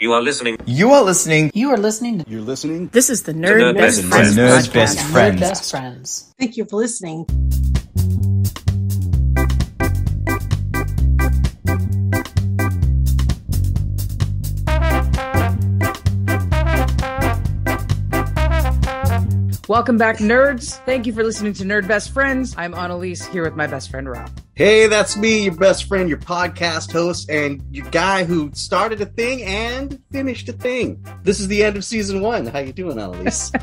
You are listening. You are listening. You are listening. You're listening. This is the Nerd Best Friends. Nerd Best Friends. Nerd Best Friends. Thank you for listening. Welcome back, nerds. Thank you for listening to Nerd Best Friends. I'm Annalise here with my best friend, Rob. Hey, that's me, your best friend, your podcast host, and your guy who started a thing and finished a thing. This is the end of season 1. How you doing, Annalise?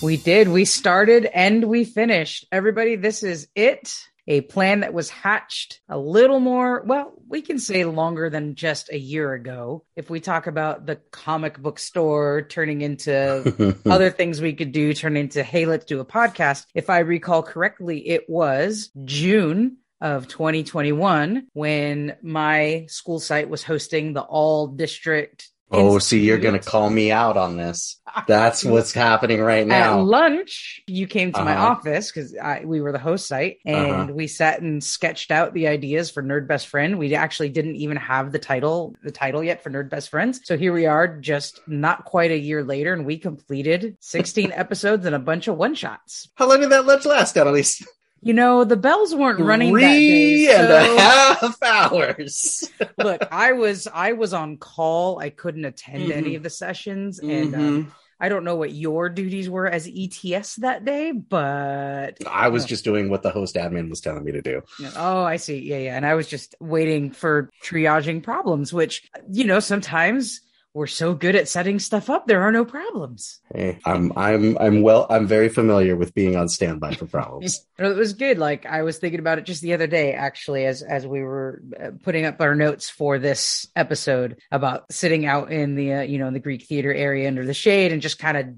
We did. We started and we finished. Everybody, this is it. A plan that was hatched a little more, well, we can say longer than just a year ago. If we talk about the comic book store turning into other things we could do, turn into, hey, let's do a podcast. If I recall correctly, it was June of 2021 when my school site was hosting the all district. Oh, see, you're going to call me out on this. That's what's happening right now. At lunch, you came to my office because we were the host site, and we sat and sketched out the ideas for Nerd Best Friend. We actually didn't even have the title yet for Nerd Best Friends. So here we are, just not quite a year later, and we completed 16 episodes and a bunch of one-shots. How long did that lunch last, Annalise? You know, the bells weren't running that day. 3.5 hours. Look, I was on call. I couldn't attend any of the sessions. And I don't know what your duties were as ETS that day, but... I was just doing what the host admin was telling me to do. Oh, I see. Yeah. And I was just waiting for triaging problems, which, you know, sometimes... we're so good at setting stuff up, there are no problems. Hey, I'm very familiar with being on standby for problems. It was good. Like, I was thinking about it just the other day, actually, as we were putting up our notes for this episode about sitting out in the in the Greek theater area under the shade and just kind of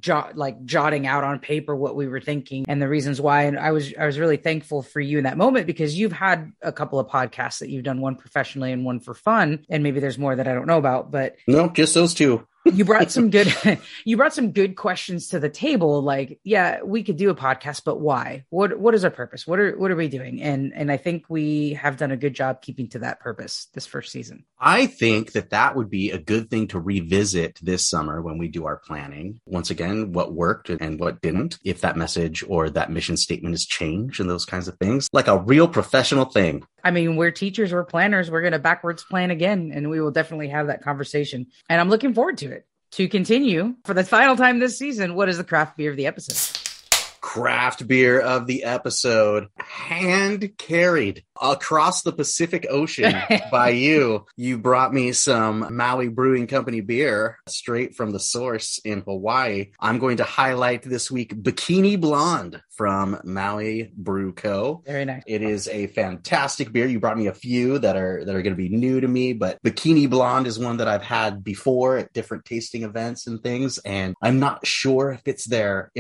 jotting out on paper what we were thinking and the reasons why. And I was really thankful for you in that moment, because you've had a couple of podcasts that you've done, one professionally and one for fun, and maybe there's more that I don't know about, but no, just those two. You brought some good questions to the table. Like, yeah, we could do a podcast, but why? What is our purpose? What are we doing? And I think we have done a good job keeping to that purpose this first season. I think that would be a good thing to revisit this summer when we do our planning. Once again, what worked and what didn't, if that message or that mission statement has changed and those kinds of things, like a real professional thing. I mean, we're teachers, we're planners, we're going to backwards plan again, and we will definitely have that conversation. And I'm looking forward to it. To continue, for the final time this season, what is the craft beer of the episode? Craft beer of the episode, hand carried across the Pacific Ocean by you. You brought me some Maui Brewing Company beer straight from the source in Hawaii. I'm going to highlight this week Bikini Blonde from Maui Brew Co. Very nice. It is a fantastic beer. You brought me a few that are going to be new to me, but Bikini Blonde is one that I've had before at different tasting events and things, and I'm not sure if it's their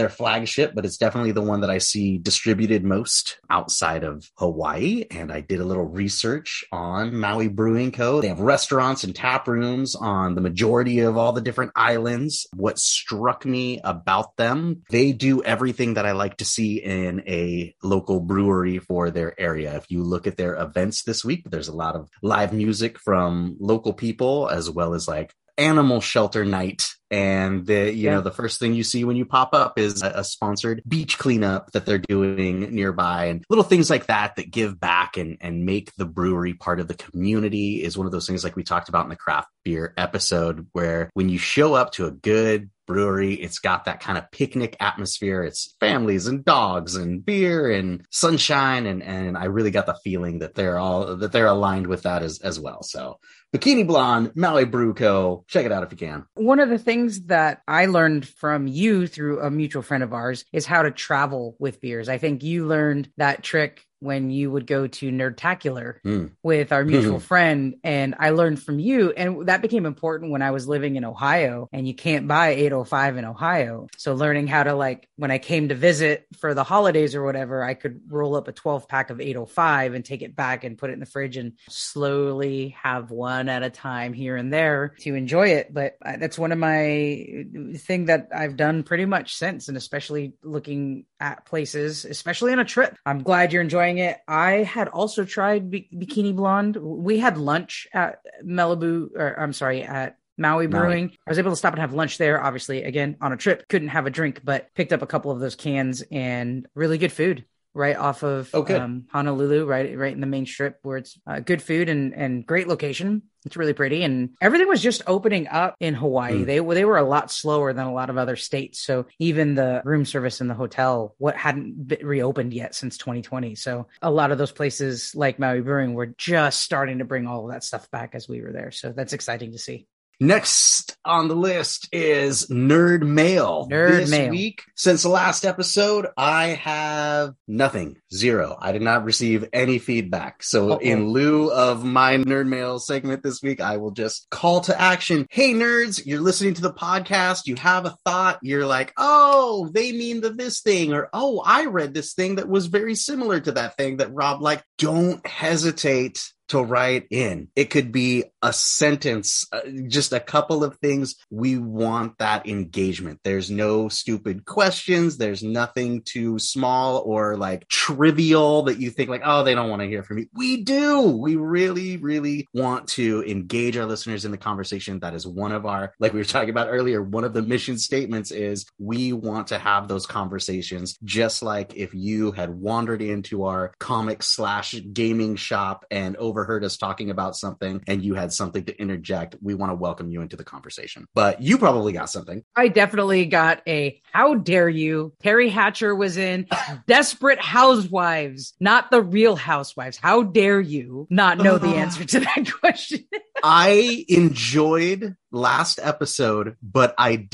flagship, but it's definitely the one that I see distributed most outside of Hawaii. And I did a little research on Maui Brewing Co. They have restaurants and tap rooms on the majority of all the different islands. What struck me about them, they do everything that I like to see in a local brewery for their area. If you look at their events this week, there's a lot of live music from local people, as well as like animal shelter night. And the first thing you see when you pop up is a sponsored beach cleanup that they're doing nearby, and little things like that give back and make the brewery part of the community is one of those things like we talked about in the craft beer episode, where when you show up to a good brewery, it's got that kind of picnic atmosphere. It's families and dogs and beer and sunshine. And I really got the feeling that they're aligned with that as well. So Bikini Blonde, Maui Brew Co. Check it out if you can. One of the things that I learned from you through a mutual friend of ours is how to travel with beers. I think you learned that trick when you would go to Nerdtacular Mm. with our mutual friend. And I learned from you. And that became important when I was living in Ohio, and you can't buy 805 in Ohio. So learning how to, like, when I came to visit for the holidays or whatever, I could roll up a 12 pack of 805 and take it back and put it in the fridge and slowly have one at a time here and there to enjoy it. But that's one of my thing that I've done pretty much since, and especially looking at places, especially on a trip. I'm glad you're enjoying it. I had also tried Bikini Blonde. We had lunch at at Maui Brewing. I was able to stop and have lunch there. Obviously, again, on a trip, couldn't have a drink, but picked up a couple of those cans and really good food right off of Honolulu, right in the main strip, where it's good food and great location. It's really pretty, and everything was just opening up in Hawaii. They were a lot slower than a lot of other states. So even the room service in the hotel, hadn't been reopened yet since 2020. So a lot of those places like Maui Brewing were just starting to bring all of that stuff back as we were there. So that's exciting to see. Next on the list is Nerd Mail. This week, since the last episode, I have nothing. Zero. I did not receive any feedback. So in lieu of my Nerd Mail segment this week, I will just call to action. Hey, nerds, you're listening to the podcast. You have a thought. You're like, oh, they mean this thing. Or, oh, I read this thing that was very similar to that thing that Rob liked. Don't hesitate to write in. It could be a sentence, just a couple of things. We want that engagement. There's no stupid questions. There's nothing too small or like trivial that you think like, oh, they don't want to hear from me. We do. We really, really want to engage our listeners in the conversation. That is one of our, like we were talking about earlier, one of the mission statements is we want to have those conversations. Just like if you had wandered into our comic/gaming shop and overheard us talking about something and you had something to interject, we want to welcome you into the conversation. But you probably got something. I definitely got a how dare you. Terry Hatcher was in Desperate Housewives, not the Real Housewives. How dare you not know the answer to that question? I enjoyed last episode, but I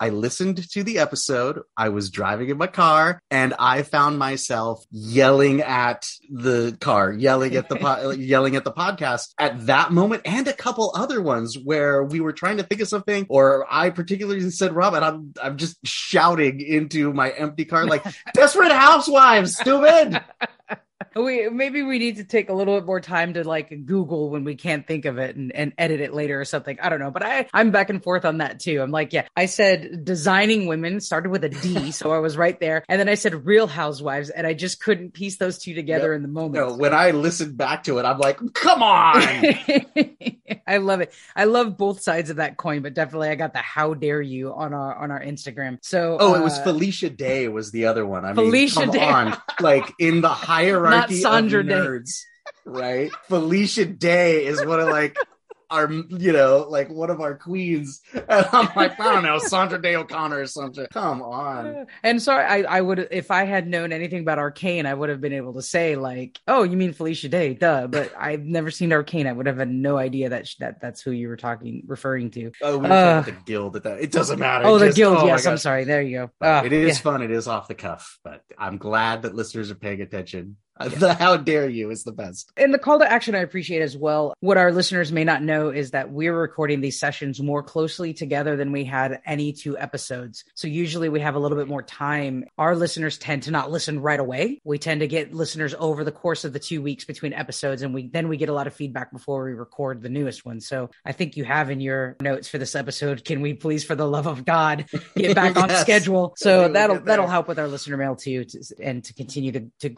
listened to the episode. I was driving in my car and I found myself yelling at the car, yelling at the podcast at that moment, and a couple other ones where we were trying to think of something, or I particularly said, Rob, and I'm just shouting into my empty car like, Desperate Housewives, stupid. Maybe we need to take a little bit more time to like Google when we can't think of it and edit it later or something. I don't know, but I'm back and forth on that too. I'm like, yeah, I said Designing Women started with a D, so I was right there. And then I said Real Housewives, and I just couldn't piece those two together in the moment. No, when I listened back to it, I'm like, come on. I love it. I love both sides of that coin, but definitely I got the how dare you on our Instagram. So it was Felicia Day was the other one. I Felicia mean, come Day. on, like in the hierarchy Not Sandra of nerds, right? Felicia Day is one of like our, like one of our queens. And I'm like, I don't know, Sandra Day O'Connor or something. Come on. And sorry, I would, if I had known anything about Arcane, I would have been able to say like, oh, you mean Felicia Day, duh. But I've never seen Arcane. I would have had no idea that's who you were referring to. Oh, we were talking about the guild at that. It doesn't matter. Oh, the guild. Yes, I'm sorry. There you go. It is fun. It is off the cuff, but I'm glad that listeners are paying attention. The how dare you is the best. And the call to action I appreciate as well. What our listeners may not know is that we're recording these sessions more closely together than we had any two episodes. So usually we have a little bit more time. Our listeners tend to not listen right away. We tend to get listeners over the course of the 2 weeks between episodes, and we get a lot of feedback before we record the newest one. So I think you have in your notes for this episode, can we please, for the love of God, get back on schedule? So that'll help with our listener mail too, and to continue to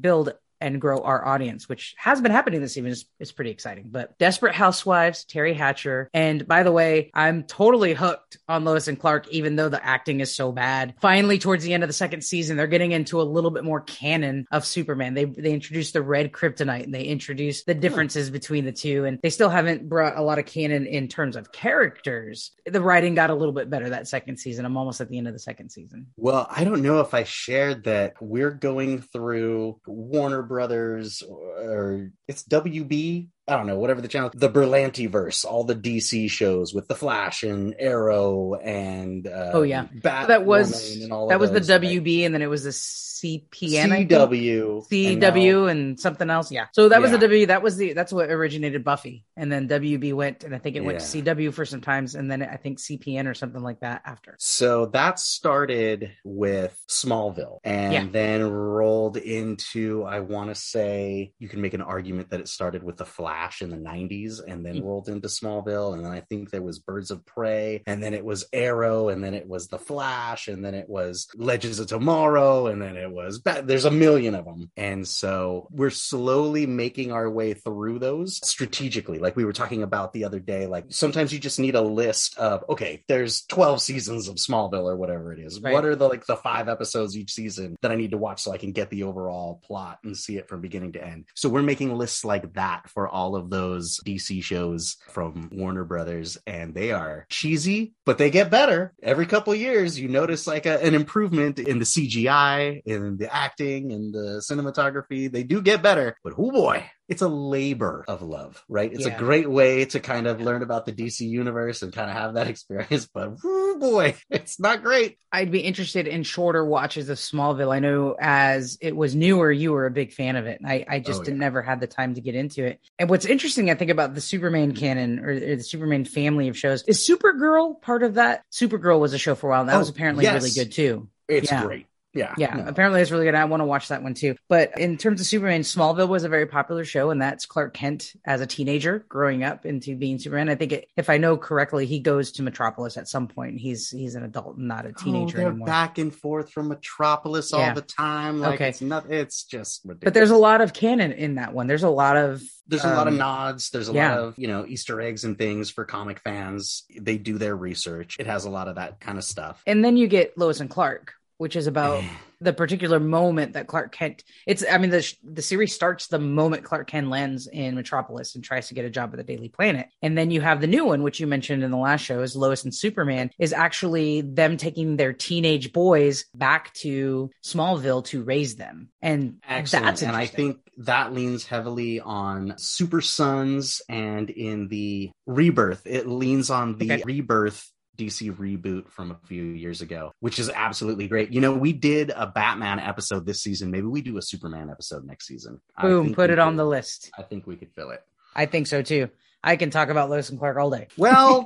build and grow our audience, which has been happening this season. It's pretty exciting. But Desperate Housewives, Terry Hatcher. And by the way, I'm totally hooked on Lois and Clark, even though the acting is so bad. Finally, towards the end of the second season, they're getting into a little bit more canon of Superman. They introduced the red kryptonite, and they introduced the differences between the two. And they still haven't brought a lot of canon in terms of characters. The writing got a little bit better that second season. I'm almost at the end of the second season. Well, I don't know if I shared that we're going through Warner Brothers, or it's WB I don't know, whatever the channel, the Berlantiverse, all the DC shows with the Flash and Arrow and Oh yeah, so Batwoman and all that of was the those. Like, WB, and then it was the CPN, I think. CW, CW and something else. Yeah. So that was the yeah, W. That's what originated Buffy, and then WB went, and I think it went to yeah. CW for some times, and then I think CPN or something like that after. So that started with Smallville Yeah. and then rolled into, I want to say, you can make an argument that it started with the Flash in the 90s and then rolled into Smallville. And then I think there was Birds of Prey, and then it was Arrow, and then it was the Flash, and then it was Legends of Tomorrow, and then it was there's a million of them. And so we're slowly making our way through those strategically. Like we were talking about the other day, like sometimes you just need a list of, okay, there's 12 seasons of Smallville or whatever it is. Right. What are the 5 episodes each season that I need to watch so I can get the overall plot and see it from beginning to end? So we're making lists like that for all of those DC shows from Warner Brothers, and they are cheesy, but they get better. Every couple of years, you notice like an improvement in the CGI, in the acting, in the cinematography. They do get better, but oh boy, it's a labor of love, right? It's a great way to kind of learn about the DC universe and kind of have that experience, but oh boy, it's not great. I'd be interested in shorter watches of Smallville. I know as it was newer, you were a big fan of it. I just never had the time to get into it. And what's interesting, I think, about the Superman canon or the Superman family of shows, is Supergirl part of that? Supergirl was a show for a while, and that was apparently really good too. It's great. Yeah. Apparently it's really good. I want to watch that one too. But in terms of Superman, Smallville was a very popular show, and that's Clark Kent as a teenager growing up into being Superman. I think if I know correctly, he goes to Metropolis at some point. He's an adult, not a teenager they're anymore. Back and forth from Metropolis all the time. Like it's just ridiculous. But there's a lot of canon in that one. There's a lot of nods. There's a lot of, Easter eggs and things for comic fans. They do their research. It has a lot of that kind of stuff. And then you get Lois and Clark, which is about the particular moment that Clark Kent, the series starts the moment Clark Kent lands in Metropolis and tries to get a job at the Daily Planet. And then you have the new one, which you mentioned in the last show, is Lois and Superman, is actually them taking their teenage boys back to Smallville to raise them. And excellent. And I think that leans heavily on Super Sons, and in the Rebirth, it leans on the Rebirth DC reboot from a few years ago, which is absolutely great. We did a Batman episode this season. Maybe we do a Superman episode next season. Boom, put it on the list. I think we could fill it. I think so too. I can talk about Lois and Clark all day. Well,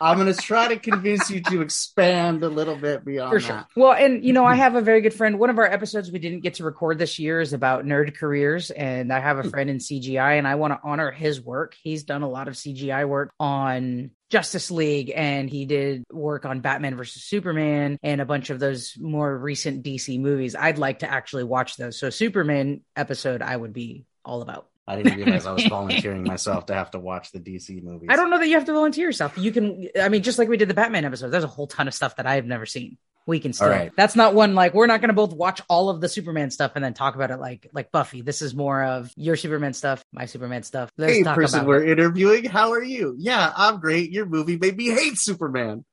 I'm going to try to convince you to expand a little bit beyond that. For sure. Well, and, I have a very good friend. One of our episodes we didn't get to record this year is about nerd careers. And I have a friend in CGI, and I want to honor his work. He's done a lot of CGI work on Justice League, and he did work on Batman versus Superman and a bunch of those more recent DC movies. I'd like to actually watch those. So Superman episode, I would be all about. I didn't realize I was volunteering myself to have to watch the DC movies. I don't know that you have to volunteer yourself. You can, just like we did the Batman episode, there's a whole ton of stuff that I have never seen. We can still, that's not one, like, we're not going to both watch all of the Superman stuff and then talk about it like Buffy. This is more of your Superman stuff, my Superman stuff. Hey, person we're interviewing, how are you? Yeah, I'm great. Your movie made me hate Superman.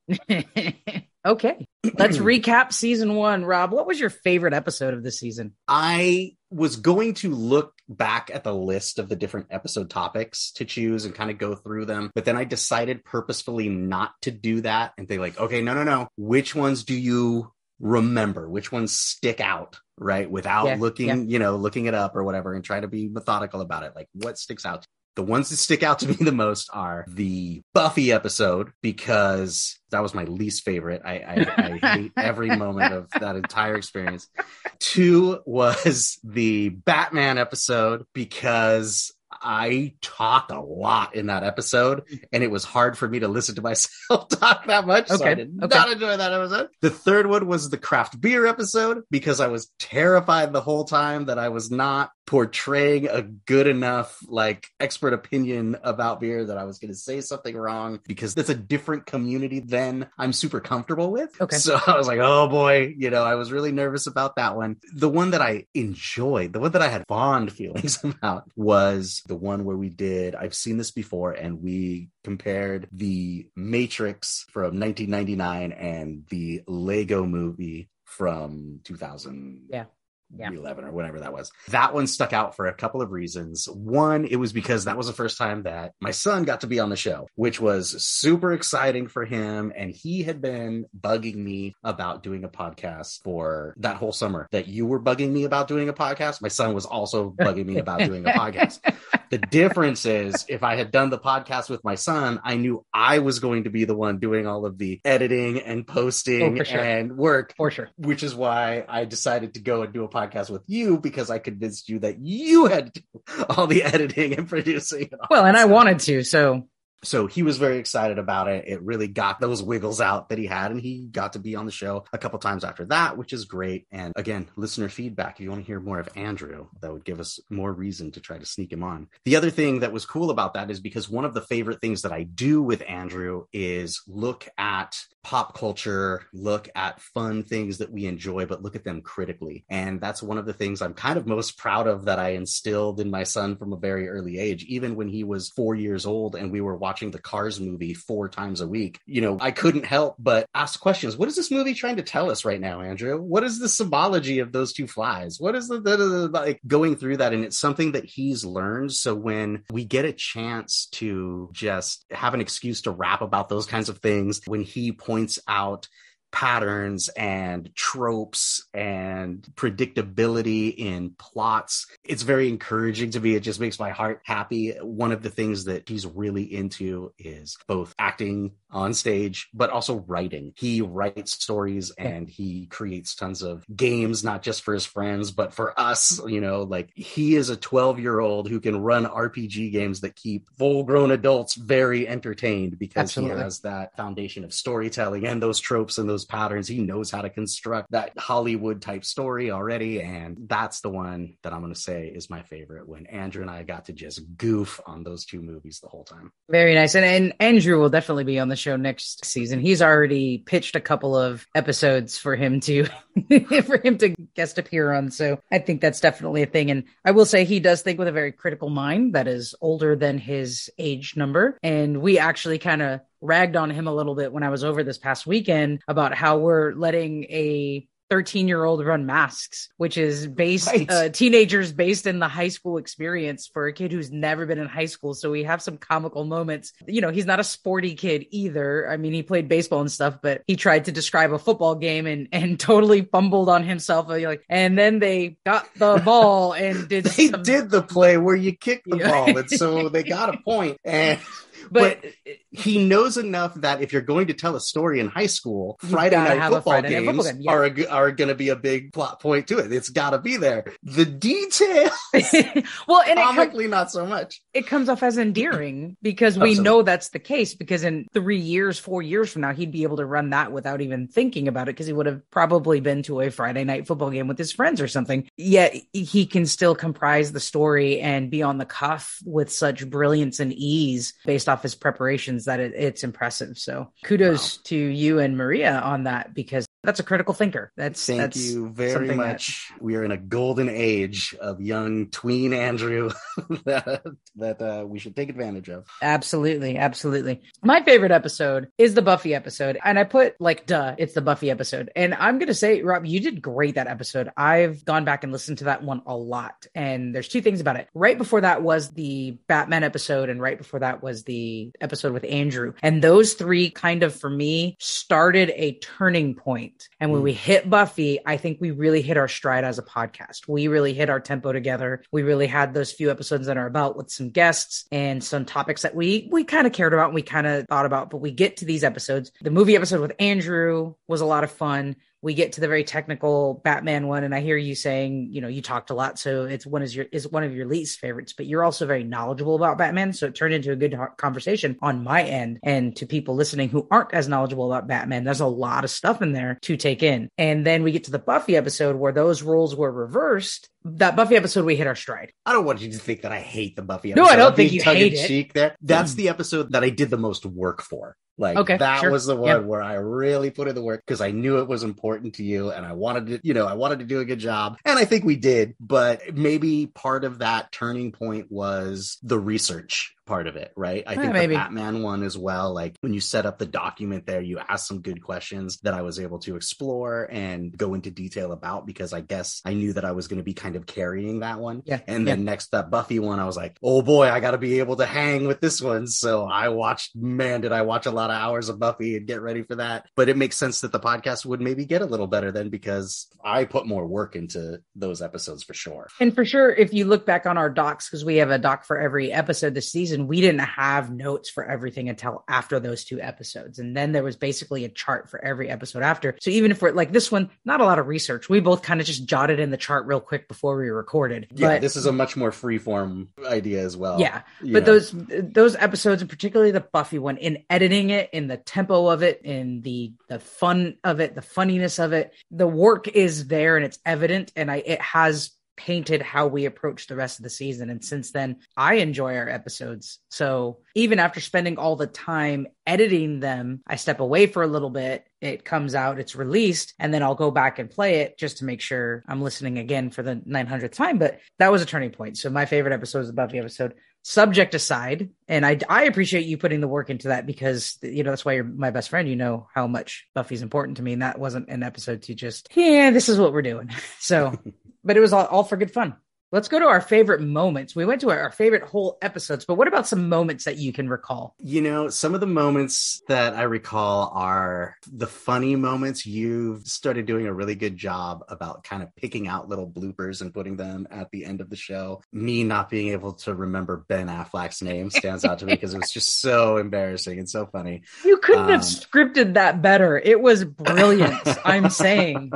Okay, let's recap season 1. Rob, what was your favorite episode of this season? I was going to look back at the list of the different episode topics to choose and kind of go through them, but then I decided purposefully not to do that and think like, okay, no. Which ones do you remember? Which ones stick out, right? Without looking it up or whatever, and try to be methodical about it. Like, what sticks out? The ones that stick out to me the most are the Buffy episode, because that was my least favorite. I hate every moment of that entire experience. 2 was the Batman episode, because I talked a lot in that episode, and it was hard for me to listen to myself talk that much. So I did not enjoy that episode. The 3rd one was the craft beer episode, because I was terrified the whole time that I was not portraying a good enough, like, expert opinion about beer, that I was going to say something wrong, because that's a different community than I'm super comfortable with. Okay. So I was like, oh boy, I was really nervous about that one. The one that I enjoyed, the one that I had fond feelings about, was the one where we did I've Seen This Before, and we compared the Matrix from 1999 and the Lego movie from 2000. Yeah. 11 or whatever that was. That one stuck out for a couple of reasons. One, it was because that was the first time that my son got to be on the show, which was super exciting for him. And he had been bugging me about doing a podcast for that whole summer. That you were bugging me about doing a podcast. My son was also bugging me about doing a podcast. The difference is if I had done the podcast with my son, I knew I was going to be the one doing all of the editing and posting and work. For sure. Which is why I decided to go and do a podcast with you, because I convinced you that you had to do all the editing and producing. And I wanted to, So he was very excited about it. It really got those wiggles out that he had, and he got to be on the show a couple times after that, which is great. And again, listener feedback, if you want to hear more of Andrew, that would give us more reason to try to sneak him on. The other thing that was cool about that is because one of the favorite things that I do with Andrew is look at pop culture, look at fun things that we enjoy, but look at them critically. And that's one of the things I'm kind of most proud of that I instilled in my son from a very early age. Even when he was 4 years old and we were watching the Cars movie 4 times a week, I couldn't help but ask questions. What is this movie trying to tell us right now, Andrew? What is the symbology of those two flies? What is like going through that? And it's something that he's learned. So when we get a chance to just have an excuse to rap about those kinds of things, when he points out patterns and tropes and predictability in plots, it's very encouraging to me. It just makes my heart happy. One of the things that he's really into is both acting on stage, but also writing. He writes stories and he creates tons of games, not just for his friends, but for us. Like he is a 12-year-old who can run RPG games that keep full-grown adults very entertained because he has that foundation of storytelling and those tropes and those patterns. He knows how to construct that Hollywood type story already. And that's the one that I'm going to say is my favorite, when Andrew and I got to just goof on those 2 movies the whole time. Very nice. And Andrew will definitely be on the show next season. He's already pitched a couple of episodes for him to guest appear on. So I think that's definitely a thing. And I will say he does think with a very critical mind that is older than his age number. And we actually kind of ragged on him a little bit when I was over this past weekend about how we're letting a 13-year-old run masks, which is teenagers based in the high school experience for a kid who's never been in high school. So we have some comical moments. He's not a sporty kid either. I mean, he played baseball and stuff, but he tried to describe a football game and totally fumbled on himself. And then they got the ball and did the play where you kick the ball. And so they got a point. But he knows enough that if you're going to tell a story in high school, Friday night football games are going to be a big plot point to it. It's got to be there. The details, comically not so much. It comes off as endearing because we know that's the case, because in 3 years, 4 years from now, he'd be able to run that without even thinking about it, because he would have probably been to a Friday night football game with his friends or something. Yet he can still comprise the story and be on the cuff with such brilliance and ease based off his preparations that it's impressive. So kudos to you and Maria on that, because that's a critical thinker. Thank you very much. We are in a golden age of young tween Andrew that we should take advantage of. Absolutely. Absolutely. My favorite episode is the Buffy episode. And I put it's the Buffy episode. And I'm going to say, Rob, you did great that episode. I've gone back and listened to that one a lot. And there's 2 things about it. Right before that was the Batman episode. And right before that was the episode with Andrew. And those 3 kind of, for me, started a turning point. And when we hit Buffy, I think we really hit our stride as a podcast. We really hit our tempo together. We really had those few episodes that are about with some guests and some topics that we kind of cared about and we kind of thought about. But we get to these episodes. The movie episode with Andrew was a lot of fun. We get to the very technical Batman one, and I hear you saying, you talked a lot, so it's one of your least favorites, but you're also very knowledgeable about Batman, so it turned into a good conversation on my end. And to people listening who aren't as knowledgeable about Batman, there's a lot of stuff in there to take in. And then we get to the Buffy episode where those roles were reversed. That Buffy episode, we hit our stride. I don't want you to think that I hate the Buffy episode. No, I don't think you hate it. There. That's the episode that I did the most work for. That was the one where I really put in the work because I knew it was important to you and I wanted to do a good job. And I think we did, but maybe part of that turning point was the research part of it, right? I think maybe. the Batman one as well, like when you set up the document there, you asked some good questions that I was able to explore and go into detail about, because I guess I knew that I was going to be kind of carrying that one. Yeah. And then next, that Buffy one, I was like, oh boy, I got to be able to hang with this one. So I watched, man, did I watch a lot of hours of Buffy and get ready for that. But it makes sense that the podcast would maybe get a little better then, because I put more work into those episodes for sure. And for sure, if you look back on our docs, because we have a doc for every episode this season, we didn't have notes for everything until after those 2 episodes. And then there was basically a chart for every episode after. So even if we're like this one, not a lot of research. We both kind of just jotted in the chart real quick before we recorded. Yeah, but this is a much more freeform idea as well. Yeah. But those episodes, and particularly the Buffy one, in editing it, in the tempo of it, in the fun of it, the funniness of it, the work is there and it's evident. And it has painted how we approach the rest of the season. And since then, I enjoy our episodes. So even after spending all the time editing them, I step away for a little bit. It comes out, it's released, and then I'll go back and play it just to make sure I'm listening again for the 900th time. But that was a turning point. So my favorite episode is the Buffy episode. Subject aside, and I appreciate you putting the work into that, because that's why you're my best friend. You know how much Buffy's important to me, and that wasn't an episode to just, this is what we're doing. So, but it was all for good fun. Let's go to our favorite moments. We went to our favorite whole episodes, but what about some moments that you can recall? Some of the moments that I recall are the funny moments. You've started doing a really good job about kind of picking out little bloopers and putting them at the end of the show. Me not being able to remember Ben Affleck's name stands out to me because it was just so embarrassing and so funny. You couldn't have scripted that better. It was brilliant, I'm saying.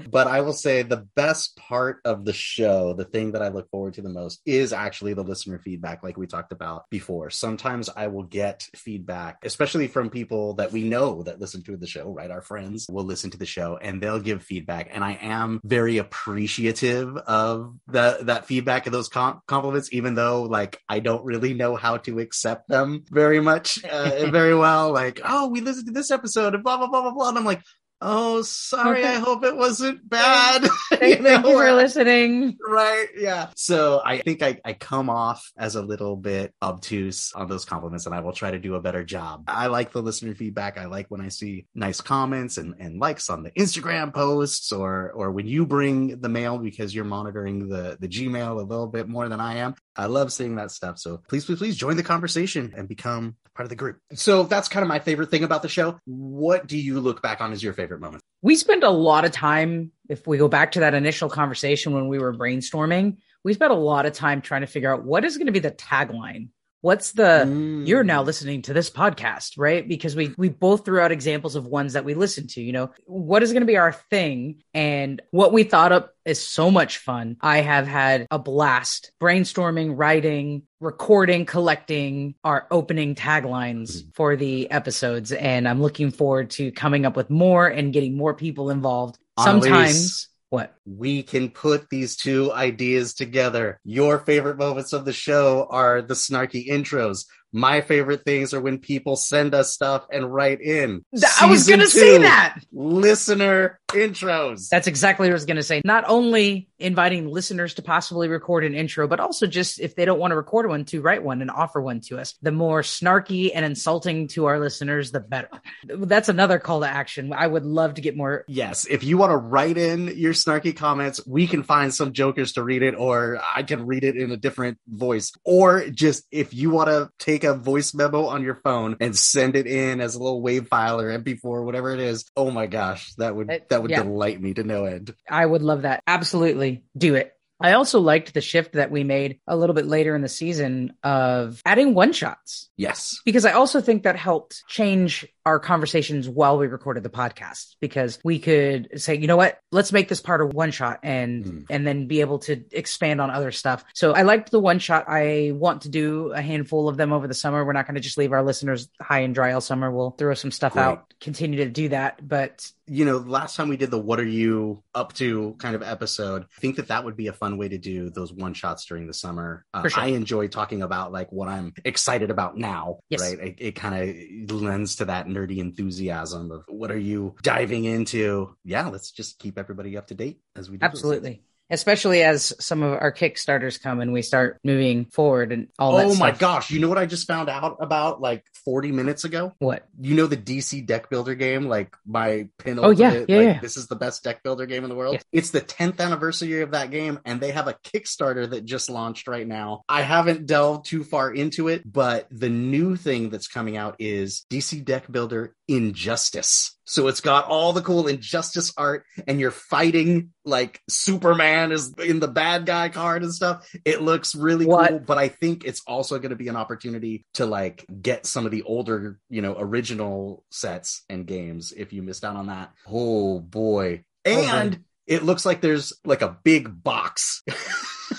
But I will say the best part of the show, the thing that I look forward to the most, is actually the listener feedback, like we talked about before. Sometimes I will get feedback, especially from people that we know that listen to the show, right? Our friends will listen to the show and they'll give feedback. And I am very appreciative of that feedback and those compliments, even though like I don't really know how to accept them very much, very well. Like, oh, we listened to this episode and blah, blah, blah, blah, blah. And I'm like, oh, sorry, I hope it wasn't bad. Thank you for listening. Right, yeah. So I think I come off as a little bit obtuse on those compliments, and I will try to do a better job. I like the listener feedback. I like when I see nice comments and likes on the Instagram posts, or when you bring the mail because you're monitoring the Gmail a little bit more than I am. I love seeing that stuff. So please join the conversation and become part of the group. So that's kind of my favorite thing about the show. What do you look back on as your favorite moment? We spend a lot of time, if we go back to that initial conversation when we were brainstorming, we spent a lot of time trying to figure out what is going to be the tagline. What's you're now listening to this podcast, right? Because we both threw out examples of ones that we listened to, what is going to be our thing? And what we thought up is so much fun. I have had a blast brainstorming, writing, recording, collecting our opening taglines for the episodes. And I'm looking forward to coming up with more and getting more people involved. Annalise, sometimes. What? We can put these two ideas together. Your favorite moments of the show are the snarky intros. My favorite things are when people send us stuff and write in. I was going to say that. Listener intros. That's exactly what I was going to say. Not only inviting listeners to possibly record an intro, but also just if they don't want to record one, to write one and offer one to us. The more snarky and insulting to our listeners, the better. That's another call to action. I would love to get more. Yes. If you want to write in your snarky comments, we can find some jokers to read it, or I can read it in a different voice. Or just if you want to take a voice memo on your phone and send it in as a little WAV file or MP4, whatever it is. Oh my gosh, that would delight me to no end. I would love that. Absolutely. Do it. I also liked the shift that we made a little bit later in the season of adding one-shots. Yes. Because I also think that helped change our conversations while we recorded the podcast, because we could say, you know what, let's make this part of one shot and then be able to expand on other stuff. So I liked the one shot. I want to do a handful of them over the summer. We're not going to just leave our listeners high and dry all summer. We'll throw some stuff out, continue to do that. But last time we did the what are you up to kind of episode, I think that would be a fun way to do those one shots during the summer. For sure. I enjoy talking about like what I'm excited about now, yes. Right? It kind of lends to that nerdy enthusiasm of what are you diving into? Yeah, let's just keep everybody up to date as we do. Absolutely. especially as some of our Kickstarters come and we start moving forward and all that Oh my stuff. gosh. You know what I just found out about like 40 minutes ago? What? You know the DC deck builder game? Like my Oh, penultimate, yeah. this is the best deck builder game in the world. Yes. It's the 10th anniversary of that game, and they have a Kickstarter that just launched right now. I haven't delved too far into it, but the new thing that's coming out is DC deck builder Injustice. So it's got all the cool Injustice art, and you're fighting like Superman is in the bad guy card and stuff. It looks really cool, but I think it's also going to be an opportunity to like get some of the older, original sets and games if you missed out on that. Oh boy. And it looks like there's like a big box.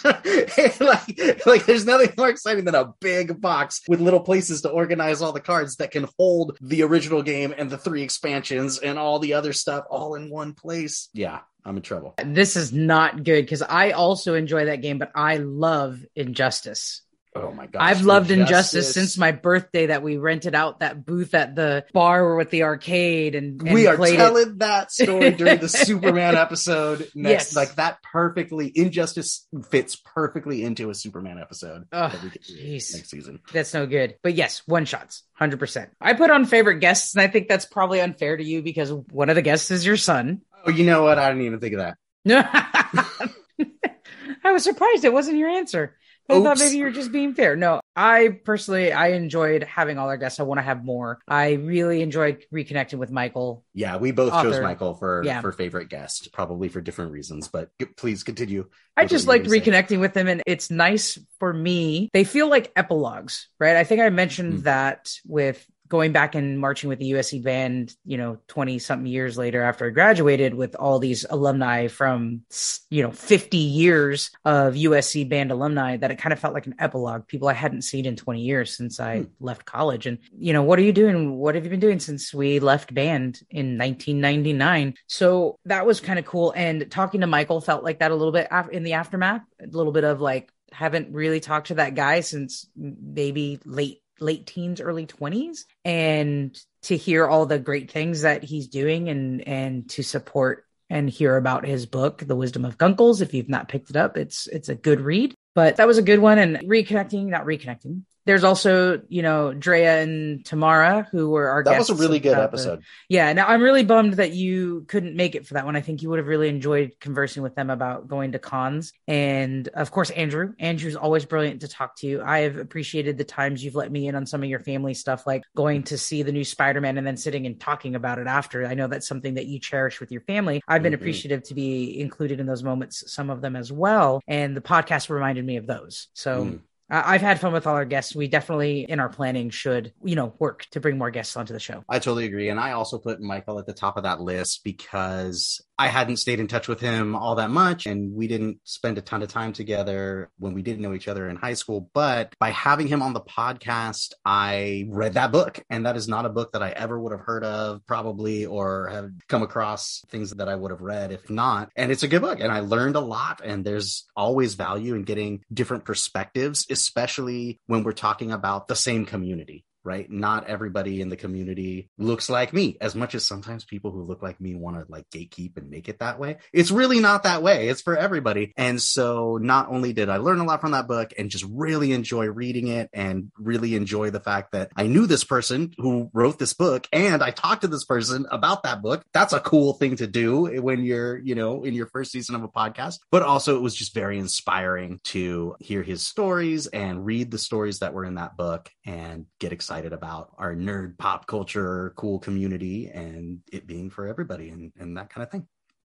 like there's nothing more exciting than a big box with little places to organize all the cards that can hold the original game and the 3 expansions and all the other stuff all in one place. Yeah, I'm in trouble. This is not good because I also enjoy that game, but I love Injustice. Oh my gosh. I've loved Injustice since my birthday, that we rented out that booth at the bar with the arcade and we are telling that story during the Superman episode next. Yes. Like that perfectly, Injustice fits perfectly into a Superman episode next season. That's no good. But yes, one shots, 100%. I put on favorite guests, and I think that's probably unfair to you because one of the guests is your son. Oh, you know what? I didn't even think of that. I was surprised it wasn't your answer. I thought maybe you're just being fair. No, I enjoyed having all our guests. I want to have more. I really enjoyed reconnecting with Michael. Yeah, we both chose Michael for favorite guest, probably for different reasons, but please continue. I just liked reconnecting with them, and it's nice for me. They feel like epilogues, right? I think I mentioned that with going back and marching with the USC band, 20 something years later after I graduated, with all these alumni from, 50 years of USC band alumni, that it kind of felt like an epilogue. People I hadn't seen in 20 years since I left college. And, what are you doing? What have you been doing since we left band in 1999? So that was kind of cool. And talking to Michael felt like that a little bit in the aftermath, a little bit of like, haven't really talked to that guy since maybe late teens, early 20s, and to hear all the great things that he's doing and to support and hear about his book, The Wisdom of Gunkles. If you've not picked it up, it's a good read, but that was a good one. And not reconnecting. There's also, Drea and Tamara, who were our guests. That was a really good episode. Now I'm really bummed that you couldn't make it for that one. I think you would have really enjoyed conversing with them about going to cons. And of course, Andrew's always brilliant to talk to. I have appreciated the times you've let me in on some of your family stuff, like going to see the new Spider-Man and then sitting and talking about it after. I know that's something that you cherish with your family. I've been appreciative to be included in those moments, some of them as well. And the podcast reminded me of those. So I've had fun with all our guests. We definitely, in our planning, should, work to bring more guests onto the show. I totally agree. And I also put Michael at the top of that list because I hadn't stayed in touch with him all that much, and we didn't spend a ton of time together when we didn't know each other in high school. But by having him on the podcast, I read that book, and that is not a book that I ever would have heard of probably, or have come across things that I would have read if not. And it's a good book, and I learned a lot, and there's always value in getting different perspectives, especially when we're talking about the same community. Right? Not everybody in the community looks like me, as much as sometimes people who look like me want to like gatekeep and make it that way. It's really not that way. It's for everybody. And so not only did I learn a lot from that book and just really enjoy reading it, and really enjoy the fact that I knew this person who wrote this book and I talked to this person about that book. That's a cool thing to do when you're, in your first season of a podcast. But also it was just very inspiring to hear his stories and read the stories that were in that book and get excited about our nerd pop culture cool community and it being for everybody and that kind of thing.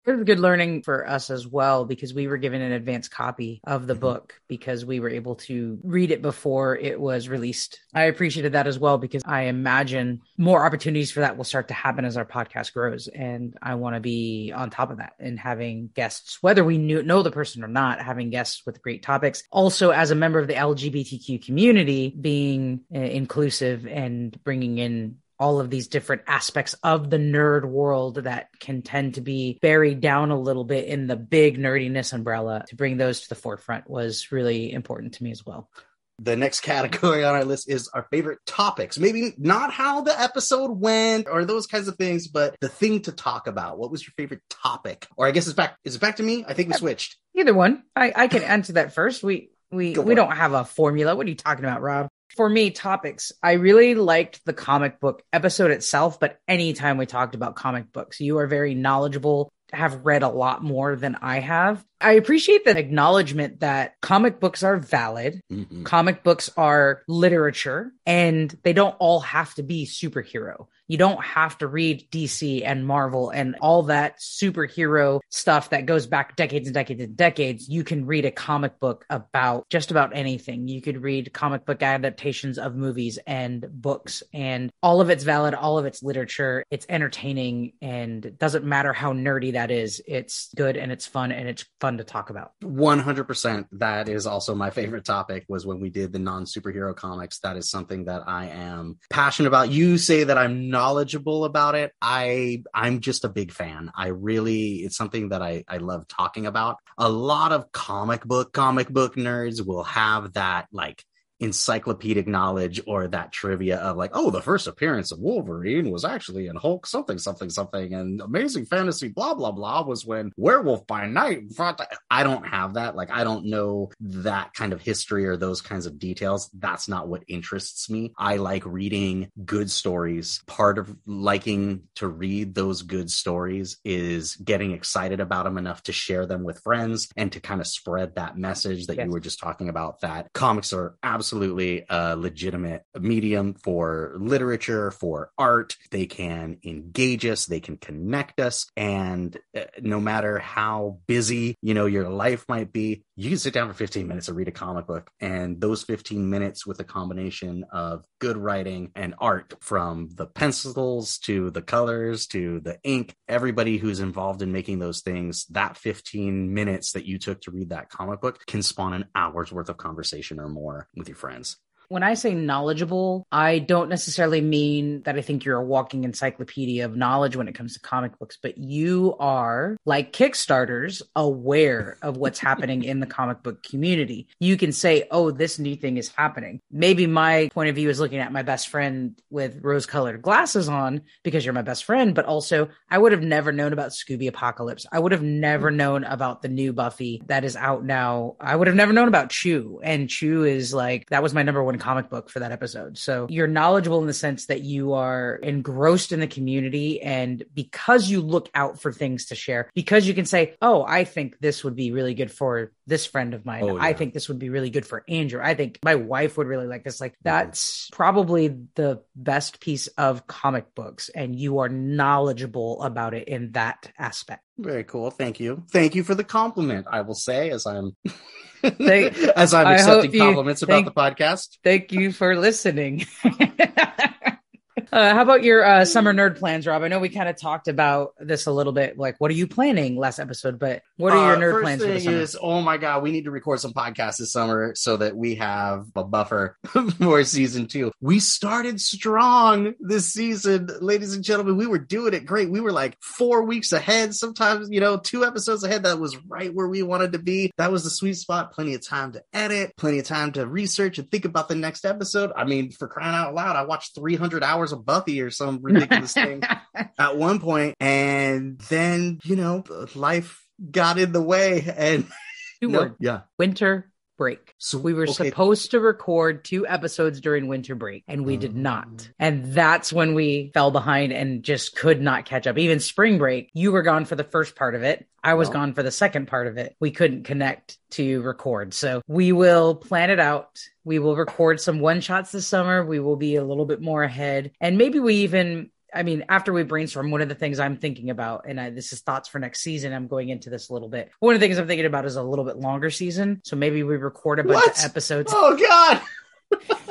It was good learning for us as well, because we were given an advance copy of the book because we were able to read it before it was released. I appreciated that as well, because I imagine more opportunities for that will start to happen as our podcast grows. And I want to be on top of that and having guests, whether we know the person or not, having guests with great topics. Also, as a member of the LGBTQ community, being inclusive and bringing in all of these different aspects of the nerd world that can tend to be buried down a little bit in the big nerdiness umbrella, to bring those to the forefront was really important to me as well. The next category on our list is our favorite topics. Maybe not how the episode went or those kinds of things, but the thing to talk about. What was your favorite topic? Or I guess it's back. Is it back to me? I think we switched. Either one. I can answer that first. We don't have a formula. What are you talking about, Rob? For me, topics. I really liked the comic book episode itself, but anytime we talked about comic books, you are very knowledgeable, have read a lot more than I have. I appreciate the acknowledgement that comic books are valid. Mm-hmm. Comic books are literature, and they don't all have to be superhero. You don't have to read DC and Marvel and all that superhero stuff that goes back decades and decades and decades. You can read a comic book about just about anything. You could read comic book adaptations of movies and books, and all of it's valid. All of it's literature. It's entertaining, and it doesn't matter how nerdy that is. It's good and it's fun, and it's fun to talk about. 100%. That is also my favorite topic, was when we did the non-superhero comics. That is something that I am passionate about. You say that I'm knowledgeable about it. I'm just a big fan. It's something that I love talking about. A lot of comic book nerds will have that like encyclopedic knowledge or that trivia of like, oh, the first appearance of Wolverine was actually in Hulk something and Amazing Fantasy blah blah blah was when Werewolf by Night. I don't have that. Like, I don't know that kind of history or those kinds of details. That's not what interests me. I like reading good stories. Part of liking to read those good stories is getting excited about them enough to share them with friends and to kind of spread that message that you were just talking about, that comics are absolutely a legitimate medium for literature, for art. They can engage us, they can connect us, and no matter how busy your life might be, you can sit down for 15 minutes and read a comic book, and those 15 minutes with a combination of good writing and art, from the pencils to the colors to the ink, everybody who's involved in making those things, that 15 minutes that you took to read that comic book can spawn an hour's worth of conversation or more with your friends. When I say knowledgeable, I don't necessarily mean that I think you're a walking encyclopedia of knowledge when it comes to comic books, but you are, like Kickstarters, aware of what's happening in the comic book community. You can say, oh, this new thing is happening. Maybe my point of view is looking at my best friend with rose-colored glasses on because you're my best friend, but also I would have never known about Scooby Apocalypse. I would have never known about the new Buffy that is out now. I would have never known about Chew, and Chew is like, that was my number one comic book for that episode. So you're knowledgeable in the sense that you are engrossed in the community, and because you look out for things to share, because you can say, oh, I think this would be really good for this friend of mine. I think this would be really good for Andrew. I think my wife would really like this. Like, that's probably the best piece of comic books, and you are knowledgeable about it in that aspect. Very cool. Thank you. Thank you for the compliment, I will say, as I'm accepting compliments about the podcast. Thank you for listening. How about your summer nerd plans, Rob? I know we kind of talked about this a little bit. Like, what are you planning last episode? But what are your nerd plans for the summer? Oh my God, we need to record some podcasts this summer so that we have a buffer for season 2. We started strong this season, ladies and gentlemen. We were doing it great. We were like 4 weeks ahead, sometimes, 2 episodes ahead. That was right where we wanted to be. That was the sweet spot. Plenty of time to edit, plenty of time to research and think about the next episode. I mean, for crying out loud, I watched 300 hours of Buffy or some ridiculous thing at one point, and then life got in the way, and winter break. So we were supposed to record 2 episodes during winter break, and we did not. And that's when we fell behind and just could not catch up. Even spring break, you were gone for the first part of it. I was gone for the second part of it. We couldn't connect to record. So we will plan it out. We will record some one-shots this summer. We will be a little bit more ahead. And maybe we even, after we brainstorm, one of the things I'm thinking about, and this is thoughts for next season, I'm going into this a little bit. One of the things I'm thinking about is a little bit longer season. So maybe we record a bunch of episodes. Oh, God.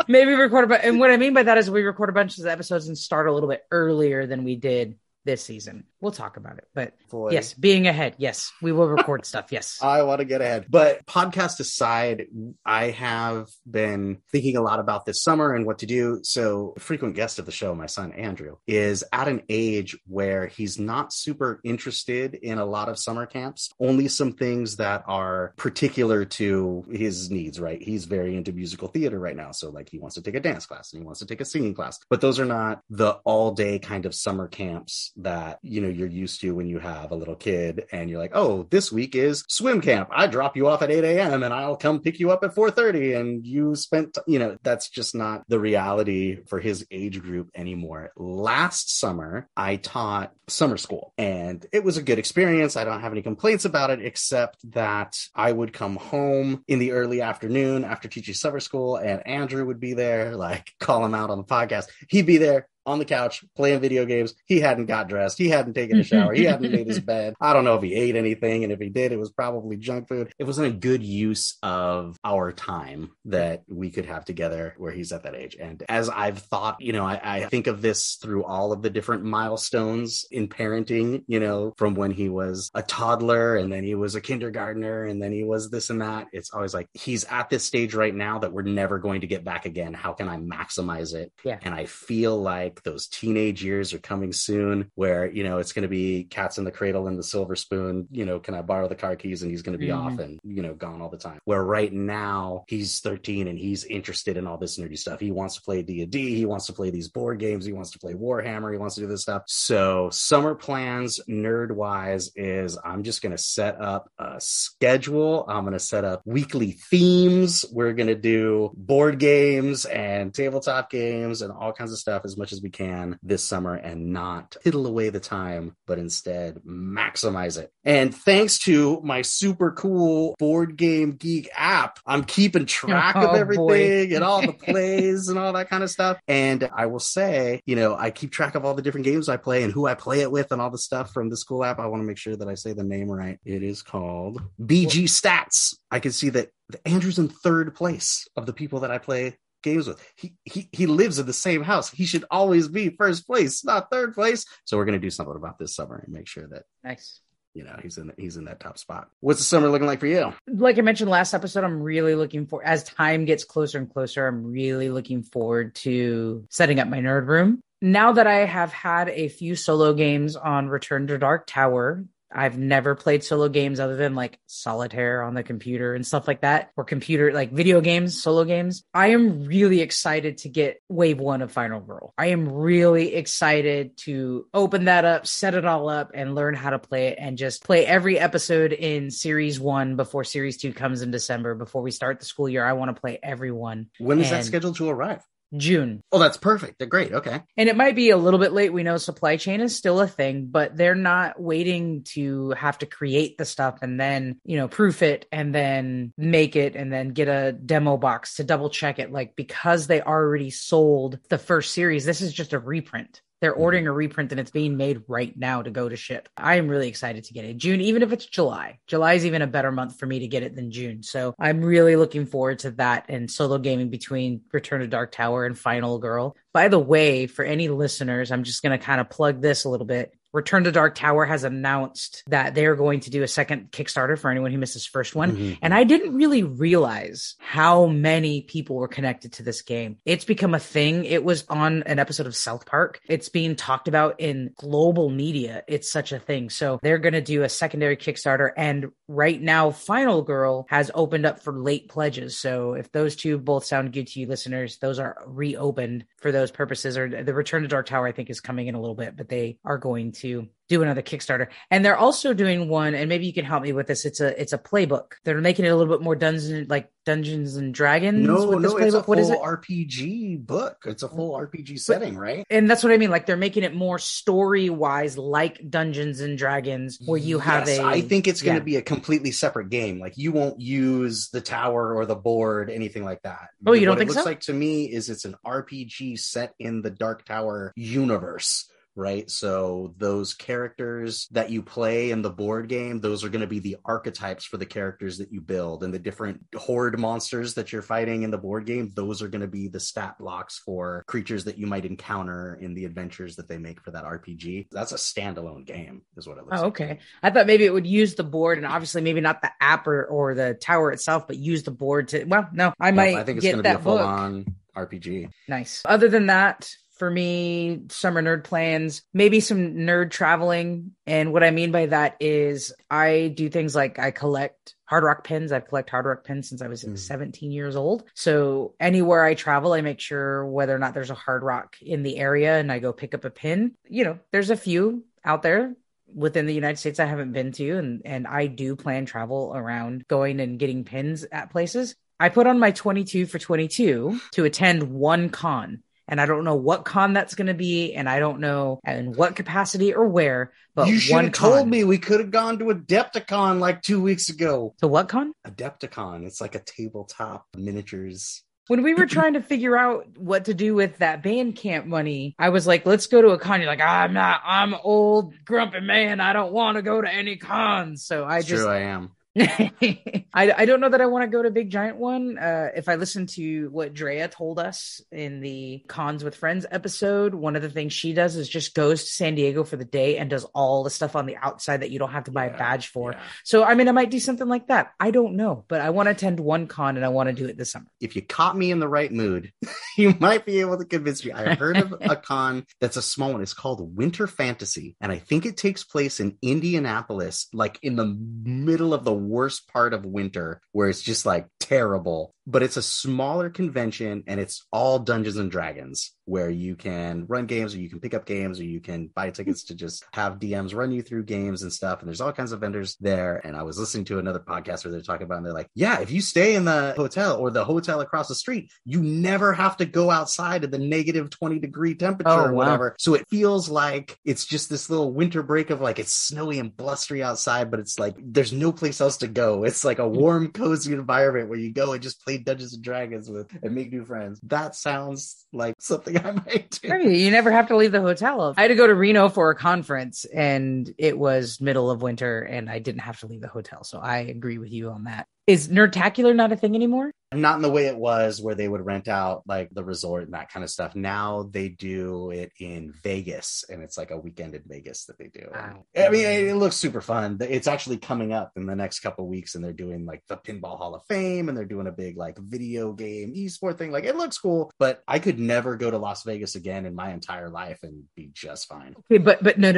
Maybe record and what I mean by that is we record a bunch of episodes and start a little bit earlier than we did this season. We'll talk about it. But Boy. yes, being ahead. Yes, we will record stuff. Yes. I want to get ahead. But podcast aside, I have been thinking a lot about this summer and what to do. So a frequent guest of the show, my son, Andrew, is at an age where he's not super interested in a lot of summer camps, only some things that are particular to his needs, right? He's very into musical theater right now. So like he wants to take a dance class and he wants to take a singing class, but those are not the all day kind of summer camps that, you know, you're used to when you have a little kid and you're like, oh, this week is swim camp. I drop you off at 8 a.m. and I'll come pick you up at 4:30 and you spent, you know, that's just not the reality for his age group anymore. Last summer, I taught summer school and it was a good experience. I don't have any complaints about it, except that I would come home in the early afternoon after teaching summer school and Andrew would be there, like call him out on the podcast. He'd be there on the couch playing video games. He hadn't got dressed. He hadn't taken a shower. He hadn't made his bed. I don't know if he ate anything. And if he did, it was probably junk food. It wasn't a good use of our time that we could have together where he's at that age. And as I've thought, you know, I think of this through all of the different milestones in parenting, you know, from when he was a toddler and then he was a kindergartner and then he was this and that. It's always like, he's at this stage right now that we're never going to get back again. How can I maximize it? Yeah. And I feel like those teenage years are coming soon where, you know, it's going to be cats in the cradle and the silver spoon, you know, can I borrow the car keys? And he's going to be off and, you know, gone all the time. Where right now he's 13 and he's interested in all this nerdy stuff. He wants to play D&D. He wants to play these board games. He wants to play Warhammer. He wants to do this stuff. So summer plans, nerd wise, is I'm just going to set up a schedule. I'm going to set up weekly themes. We're going to do board games and tabletop games and all kinds of stuff as much as we can this summer and not piddle away the time, but instead maximize it. And thanks to my super cool board game geek app, I'm keeping track of everything and all the plays and all that kind of stuff. And I will say, you know, I keep track of all the different games I play and who I play it with and all the stuff from the school app. I want to make sure that I say the name right. It is called BG Stats. I can see that Andrew's in third place of the people that I play games with. He lives in the same house. He should always be first place, not third place. So we're going to do something about this summer and make sure that nice. You know, he's in that top spot. What's the summer looking like for you? Like I mentioned last episode, I'm really looking for, as time gets closer and closer, I'm really looking forward to setting up my nerd room. Now that I have had a few solo games on Return to Dark Tower, I've never played solo games other than like solitaire on the computer and stuff like that, or computer, like video games, solo games. I am really excited to get wave 1 of Final Girl. I am really excited to open that up, set it all up and learn how to play it and just play every episode in series 1 before series 2 comes in December. Before we start the school year, I want to play every one. When is that scheduled to arrive? June. Oh, that's perfect. They're great. Okay. And it might be a little bit late. We know supply chain is still a thing, but they're not waiting to have to create the stuff and then, you know, proof it and then make it and then get a demo box to double check it. Like, because they already sold the first series, this is just a reprint. They're ordering a reprint and it's being made right now to go to ship. I am really excited to get it. June, even if it's July. July is even a better month for me to get it than June. So I'm really looking forward to that and solo gaming between Return to Dark Tower and Final Girl. By the way, for any listeners, I'm just going to kind of plug this a little bit. Return to Dark Tower has announced that they're going to do a second Kickstarter for anyone who missed his first one. Mm-hmm. And I didn't really realize how many people were connected to this game. It's become a thing. It was on an episode of South Park. It's being talked about in global media. It's such a thing. So they're going to do a secondary Kickstarter. And right now, Final Girl has opened up for late pledges. So if those two both sound good to you listeners, those are reopened for those purposes. Or the Return to Dark Tower, I think, is coming in a little bit, but they are going to do another Kickstarter. And they're also doing one, and maybe you can help me with this. It's a playbook. They're making it a little bit more Dungeons and Dragons. No, with this it's a playbook. What is it? RPG book. It's a full RPG setting, right? And that's what I mean. Like, they're making it more story-wise, like Dungeons and Dragons, where you have I think it's going to be a completely separate game. Like, you won't use the tower or the board, anything like that. Oh, you don't think so? What it looks like to me is it's an RPG set in the Dark Tower universe, right? So those characters that you play in the board game, those are going to be the archetypes for the characters that you build, and the different horde monsters that you're fighting in the board game, those are going to be the stat blocks for creatures that you might encounter in the adventures that they make for that RPG. That's a standalone game is what it looks like. Okay. I thought maybe it would use the board, and obviously maybe not the app or the tower itself, but use the board to, well, no, I might I think it's get going to be that a book. full-on RPG. Nice. Other than that, for me, summer nerd plans, maybe some nerd traveling. And what I mean by that is I do things like I collect Hard Rock pins. I've collected Hard Rock pins since I was 17 years old. So anywhere I travel, I make sure whether or not there's a Hard Rock in the area and I go pick up a pin. You know, there's a few out there within the United States I haven't been to. And I do plan travel around going and getting pins at places. I put on my 22 for 22 to attend one con. And I don't know what con that's going to be. And I don't know in what capacity or where, but you should one have con. told me. We could have gone to Adepticon like 2 weeks ago. To what con? Adepticon. It's like a tabletop miniatures. When we were trying to figure out what to do with that band camp money, I was like, let's go to a con. You're like, I'm old, grumpy man. I don't want to go to any cons. So I It's just, true, I am. I don't know that I want to go to Big Giant One. If I listen to what Drea told us in the Cons with Friends episode, one of the things she does is just goes to San Diego for the day and does all the stuff on the outside that you don't have to buy a badge for. Yeah. So, I mean, I might do something like that. I don't know, but I want to attend one con and I want to do it this summer. If you caught me in the right mood, you might be able to convince me. I heard of a con that's a small one. It's called Winter Fantasy. And I think it takes place in Indianapolis, like in the middle of the worst part of winter where it's just like terrible, but it's a smaller convention and it's all Dungeons and Dragons where you can run games or you can pick up games or you can buy tickets to just have DMs run you through games and stuff. And there's all kinds of vendors there. And I was listening to another podcast where they're talking about, and they're like, yeah, if you stay in the hotel or the hotel across the street, you never have to go outside at the negative 20-degree temperature or whatever. So it feels like it's just this little winter break of like, it's snowy and blustery outside, but it's like, there's no place else to go. It's like a warm, cozy environment where you go and just play Dungeons and Dragons with and make new friends. That sounds like something I might do. I mean, you never have to leave the hotel. I had to go to Reno for a conference and it was middle of winter and I didn't have to leave the hotel. So I agree with you on that. Is Nerdtacular not a thing anymore? Not in the way it was where they would rent out like the resort and that kind of stuff. Now they do it in Vegas, and it's like a weekend in Vegas that they do. Wow. I mean, it looks super fun. It's actually coming up in the next couple of weeks, and they're doing like the Pinball Hall of Fame, and they're doing a big like video game esport thing. Like, it looks cool, but I could never go to Las Vegas again in my entire life and be just fine. Okay, but no.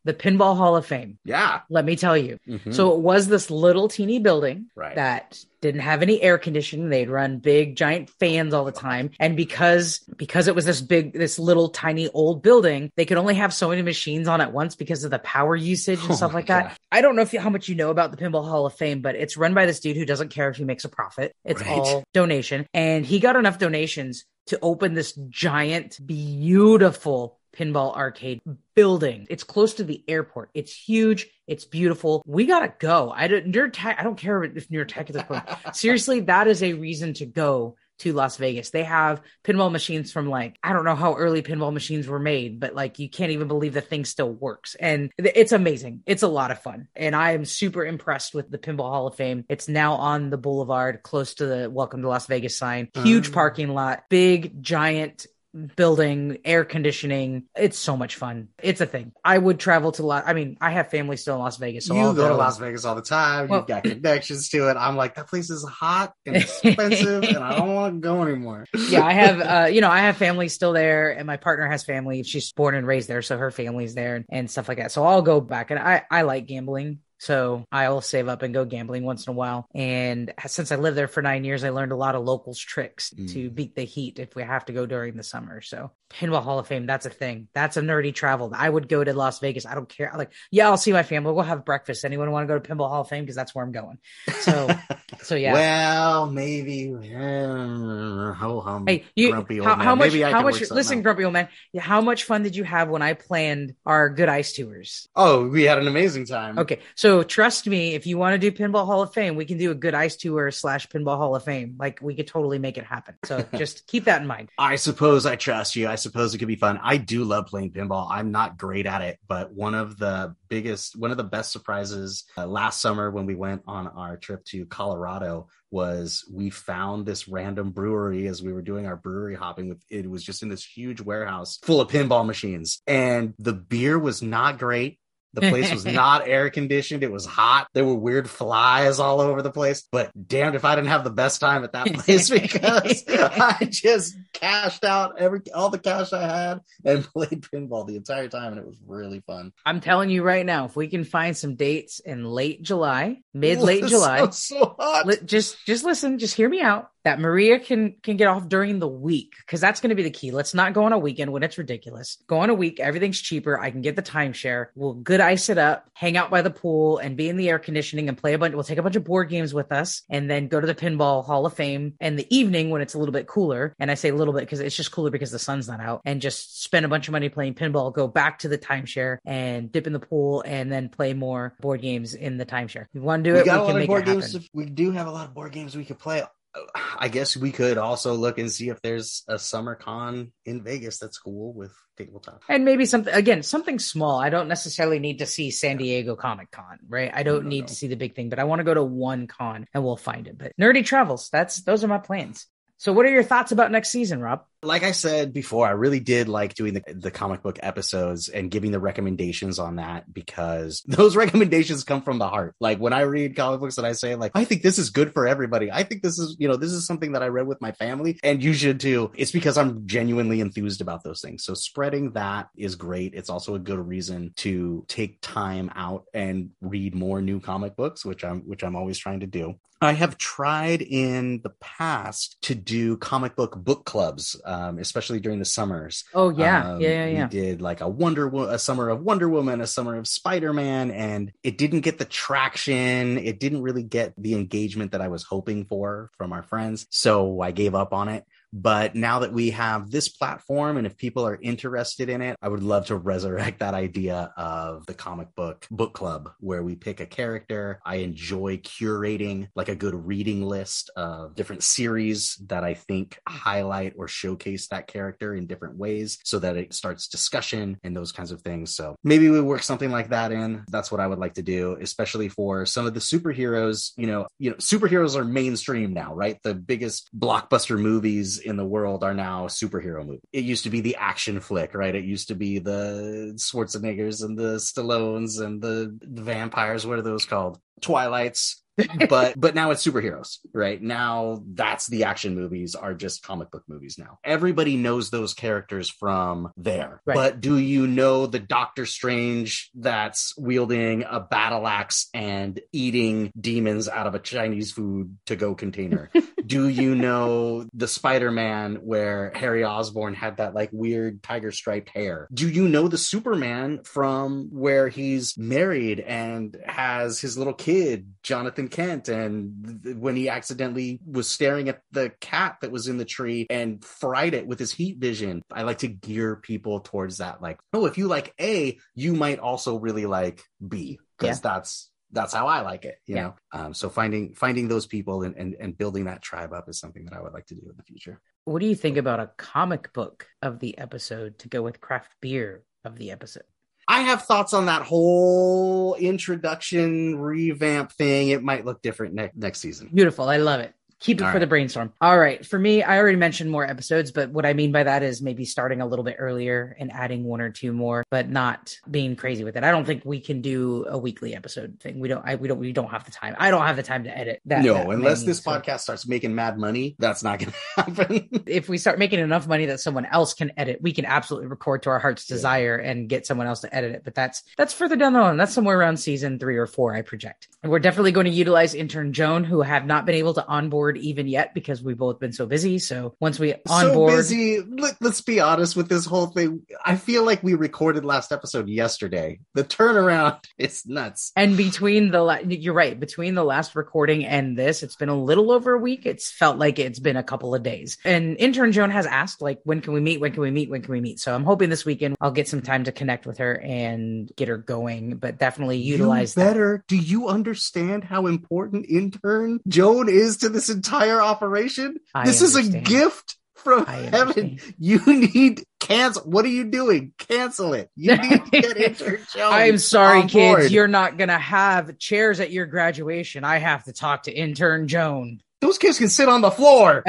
The Pinball Hall of Fame. Yeah. Let me tell you. Mm-hmm. So it was this little teeny building that didn't have any air conditioning. They'd run big giant fans all the time. And because it was this little tiny old building, they could only have so many machines on at once because of the power usage and stuff like that. I don't know how much you know about the Pinball Hall of Fame, but it's run by this dude who doesn't care if he makes a profit. It's all donation. And he got enough donations to open this giant, beautiful pinball arcade building. It's close to the airport. It's huge. It's beautiful. We gotta go. I don't care if Nerdtacular is point. Seriously, that is a reason to go to Las Vegas. They have pinball machines from like, I don't know how early pinball machines were made, but like, you can't even believe the thing still works. And it's amazing. It's a lot of fun. And I am super impressed with the Pinball Hall of Fame. It's now on the boulevard close to the Welcome to Las Vegas sign. Huge parking lot, big, giant building, air conditioning. It's so much fun. It's a thing. I would travel to I have family still in Las Vegas. So you go to Las Vegas all the time. You've got connections to it. I'm like, that place is hot and expensive and I don't want to go anymore. Yeah, I have, I have family still there, and my partner has family. She's born and raised there, so her family's there and stuff like that. So I'll go back, and I like gambling. So I will save up and go gambling once in a while. And since I lived there for 9 years, I learned a lot of locals tricks to beat the heat if we have to go during the summer. So Pinball Hall of Fame, that's a thing. That's a nerdy travel. I would go to Las Vegas. I don't care. I'll see my family. We'll have breakfast. Anyone want to go to Pinball Hall of Fame? Because that's where I'm going. So So yeah. Well, maybe. Hey, Grumpy old man. Maybe I how can much, work something listen, out. grumpy old man, how much fun did you have when I planned our good ice tours? Oh, we had an amazing time. Okay. So trust me, if you want to do Pinball Hall of Fame, we can do a good ice tour / Pinball Hall of Fame. Like we could totally make it happen. So just keep that in mind. I suppose I trust you. I suppose it could be fun. I do love playing pinball. I'm not great at it, but one of the best surprises last summer when we went on our trip to Colorado was we found this random brewery as we were doing our brewery hopping. It was just in this huge warehouse full of pinball machines, and the beer was not great. The place was not air conditioned. It was hot. There were weird flies all over the place. But damned if I didn't have the best time at that place, because I just cashed out all the cash I had and played pinball the entire time, and it was really fun. I'm telling you right now, if we can find some dates in late July, late July, so hot. Just listen, just hear me out. That Maria can get off during the week, because that's going to be the key. Let's not go on a weekend when it's ridiculous. Go on a week. Everything's cheaper. I can get the timeshare. We'll good ice it up, hang out by the pool and be in the air conditioning and play we'll take a bunch of board games with us, and then go to the Pinball Hall of Fame in the evening when it's a little bit cooler. And I say a little bit because it's just cooler because the sun's not out, and just spend a bunch of money playing pinball, go back to the timeshare and dip in the pool, and then play more board games in the timeshare. If you want to do it, we can make it happen. We do have a lot of board games we could play. I guess we could also look and see if there's a summer con in Vegas that's cool with tabletop. And maybe something small. I don't necessarily need to see San Diego Comic Con, right? I don't need to see the big thing, but I want to go to one con and we'll find it. But Nerdy Travels, those are my plans. So what are your thoughts about next season, Rob? Like I said before, I really did like doing the comic book episodes and giving the recommendations on that, because those recommendations come from the heart. Like when I read comic books and I say, like, I think this is good for everybody. I think this is something that I read with my family, and you should too. It's because I'm genuinely enthused about those things. So spreading that is great. It's also a good reason to take time out and read more new comic books, which I'm always trying to do. I have tried in the past to do comic book clubs, especially during the summers. Oh yeah, yeah. We did like a summer of Wonder Woman, a summer of Spider-Man, and it didn't get the traction. It didn't really get the engagement that I was hoping for from our friends, so I gave up on it. But now that we have this platform, and if people are interested in it, I would love to resurrect that idea of the comic book club, where we pick a character. I enjoy curating like a good reading list of different series that I think highlight or showcase that character in different ways, so that it starts discussion and those kinds of things. So maybe we work something like that in. That's what I would like to do, especially for some of the superheroes. Superheroes are mainstream now, right? The biggest blockbuster movies in the world are now superhero movies. It used to be the action flick, right? It used to be the Schwarzeneggers and the Stallones and the vampires. What are those called? Twilights. but now it's superheroes, right? Now that's the action movies are just comic book movies now. Everybody knows those characters from there. Right. But do you know the Doctor Strange that's wielding a battle axe and eating demons out of a Chinese food to-go container? Do you know the Spider-Man where Harry Osborn had that like weird tiger striped hair? Do you know the Superman from where he's married and has his little kid, Jonathan Kent, and when he accidentally was staring at the cat that was in the tree and fried it with his heat vision? I like to gear people towards that. Like, oh, if you like A, you might also really like B, because that's how I like it, you know? So finding those people and building that tribe up is something that I would like to do in the future. What do you think about a comic book of the episode to go with craft beer of the episode? I have thoughts on that whole introduction revamp thing. It might look different next season. Beautiful. I love it. Keep it for the brainstorm. All right. For me, I already mentioned more episodes, but what I mean by that is maybe starting a little bit earlier and adding one or two more, but not being crazy with it. I don't think we can do a weekly episode thing. We don't have the time. I don't have the time to edit that. No, unless this podcast starts making mad money, that's not going to happen. If we start making enough money that someone else can edit, we can absolutely record to our heart's desire and get someone else to edit it. But that's further down the line. That's somewhere around season 3 or 4, I project. And we're definitely going to utilize intern Joan, who have not been able to onboard onboard even yet because we've both been so busy. So once we So onboard, busy. Let's be honest with this whole thing. I feel like we recorded last episode yesterday. The turnaround is nuts. and between you're right, between the last recording and this, it's been a little over a week. It's felt like it's been a couple of days. And intern Joan has asked, like, when can we meet? When can we meet? When can we meet? So I'm hoping this weekend I'll get some time to connect with her and get her going, but definitely utilize you better. Do you understand how important intern Joan is to this entire operation? This is a gift from heaven. You need cancel. What are you doing? Cancel it. You need to get intern Joan. I'm sorry, kids. You're not going to have chairs at your graduation. I have to talk to intern Joan. Those kids can sit on the floor.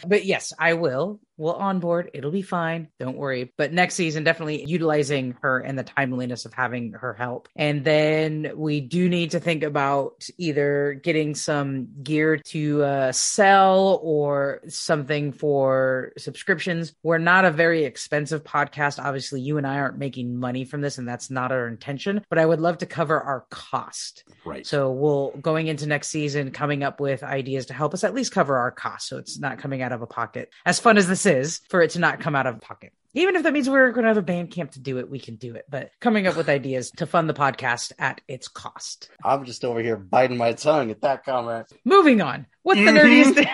But yes, I will. We'll onboard. It'll be fine. Don't worry. But next season, definitely utilizing her and the timeliness of having her help. And then we do need to think about either getting some gear to sell or something for subscriptions. We're not a very expensive podcast. Obviously, you and I aren't making money from this, and that's not our intention. But I would love to cover our cost. Right. So we'll, going into next season, coming up with ideas to help us at least cover our costs. So it's not coming out of a pocket. As fun as this is, for it to not come out of pocket. Even if that means we're going to have a band camp to do it, we can do it. But coming up with ideas to fund the podcast at its cost. I'm just over here biting my tongue at that comment. Moving on. What's the nerdiest thing?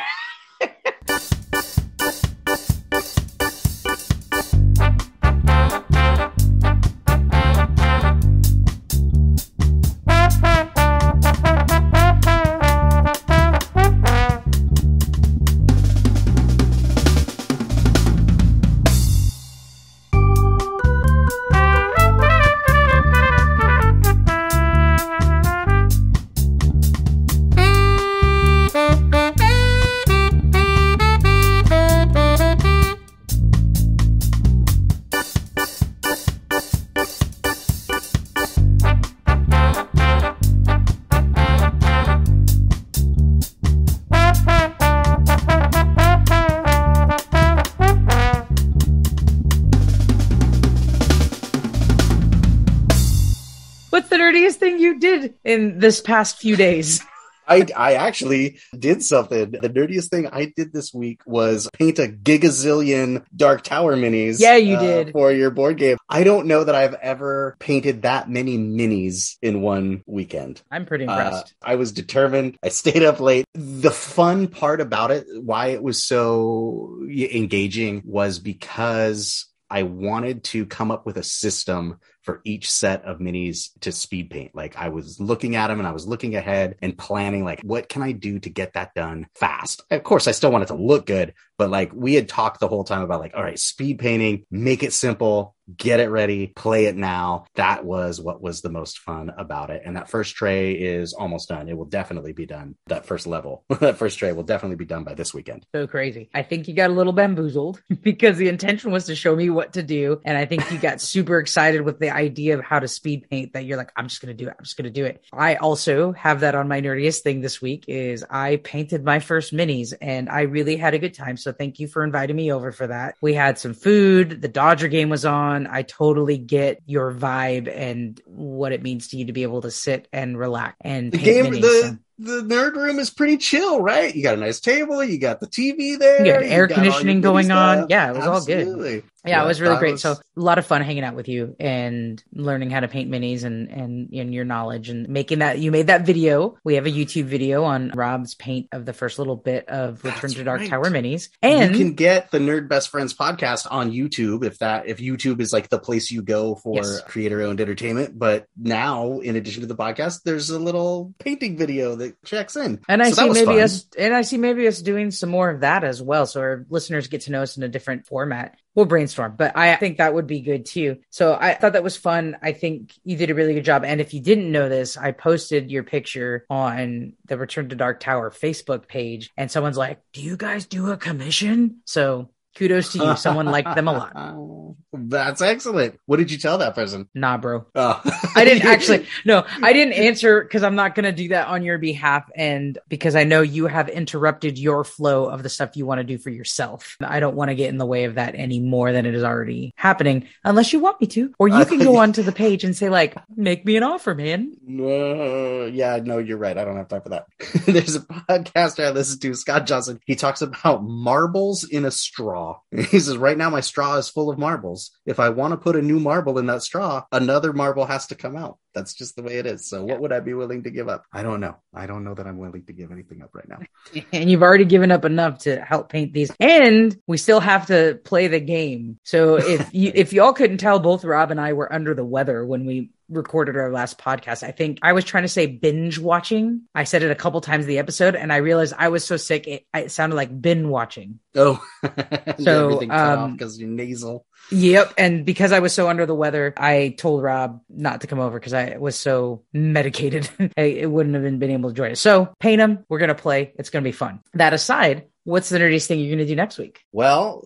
What's the nerdiest thing you did in this past few days? I actually did something. The nerdiest thing I did this week was paint a gigazillion Dark Tower minis. Yeah, you did. For your board game. I don't know that I've ever painted that many minis in one weekend. I'm pretty impressed. I was determined. I stayed up late. The fun part about it, why it was so engaging, was because I wanted to come up with a system for each set of minis to speed paint. Like, I was looking at them and I was looking ahead and planning, like, what can I do to get that done fast? Of course, I still want it to look good, but like, we had talked the whole time about, like, all right, speed painting, make it simple, get it ready, play it now. That was what was the most fun about it. And that first tray is almost done. It will definitely be done. That first level, that first tray will definitely be done by this weekend. So crazy. I think you got a little bamboozled because the intention was to show me what to do. And I think you got super excited with the idea of how to speed paint that you're like, I'm just going to do it. I'm just going to do it. I also have that on my nerdiest thing this week is I painted my first minis and I really had a good time. So thank you for inviting me over for that. We had some food. The Dodger game was on. I totally get your vibe and what it means to you to be able to sit and relax and the paint game. minis. The nerd room is pretty chill, right? You got a nice table. You got the TV there. You got air conditioning going on. Yeah, it was Absolutely. all good. Yeah, it was really great. So a lot of fun hanging out with you and learning how to paint minis and your knowledge and making that. You made that video. We have a YouTube video on Rob's paint of the first little bit of Return to Dark Tower minis. And you can get the Nerd Best Friends podcast on YouTube if YouTube is like the place you go for creator-owned entertainment. But now, in addition to the podcast, there's a little painting video that checks in. And I see maybe us doing some more of that as well. So our listeners get to know us in a different format. We'll brainstorm, but I think that would be good too. So I thought that was fun. I think you did a really good job. And if you didn't know this, I posted your picture on the Return to Dark Tower Facebook page and someone's like, do you guys do a commission? So Kudos to you. Someone liked them a lot. That's excellent. What did you tell that person? Nah, bro. Oh. I didn't answer because I'm not going to do that on your behalf. And because I know you have interrupted your flow of the stuff you want to do for yourself. I don't want to get in the way of that any more than it is already happening, unless you want me to. Or you can go onto the page and say, like, make me an offer, man. Yeah, no, you're right. I don't have time for that. There's a podcaster I listen to, Scott Johnson. He talks about marbles in a straw. He says, right now my straw is full of marbles. If I want to put a new marble in that straw, another marble has to come out. That's just the way it is. So what would I be willing to give up? I don't know. I don't know that I'm willing to give anything up right now. And you've already given up enough to help paint these. And we still have to play the game. So if y'all couldn't tell, both Rob and I were under the weather when we recorded our last podcast. I think I was trying to say binge watching. I said it a couple times in the episode, and I realized I was so sick it sounded like bin watching. Oh, so everything cut off because you're nasal. Yep. And because I was so under the weather, I told Rob not to come over because I was so medicated. It wouldn't have been able to join us. So paint them. We're going to play. It's going to be fun. That aside, what's the nerdiest thing you're going to do next week? Well,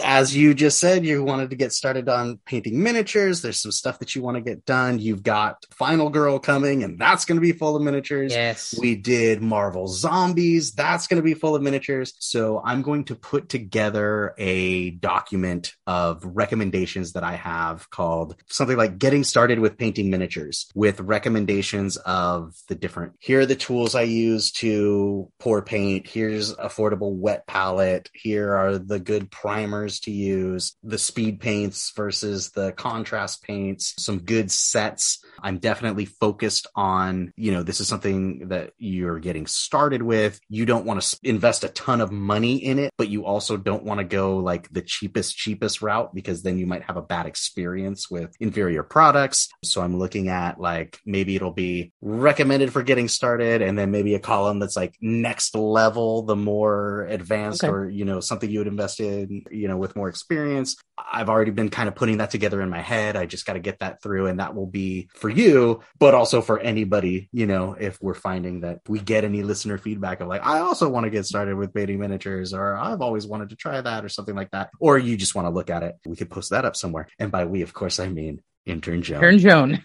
as you just said, you wanted to get started on painting miniatures. There's some stuff that you want to get done. You've got Final Girl coming, and that's going to be full of miniatures. Yes. We did Marvel Zombies. That's going to be full of miniatures. So I'm going to put together a document of recommendations that I have called something like Getting Started with Painting Miniatures, with recommendations of the different, here are the tools I use to pour paint. Here's affordable wet palette. Here are the good primers to use, the speed paints versus the contrast paints, some good sets. I'm definitely focused on, this is something that you're getting started with. You don't want to invest a ton of money in it, but you also don't want to go like the cheapest route, because then you might have a bad experience with inferior products. So I'm looking at like, maybe it'll be recommended for getting started, and then maybe a column that's like next level, the more advanced, or something you would invest in with more experience. I've already been kind of putting that together in my head. I just got to get that through, and that will be for you, but also for anybody, if we're finding that we get any listener feedback of like, I also want to get started with painting miniatures, or I've always wanted to try that, or something like that, or you just want to look at it, we could post that up somewhere. And by we, of course, I mean Intern Joan.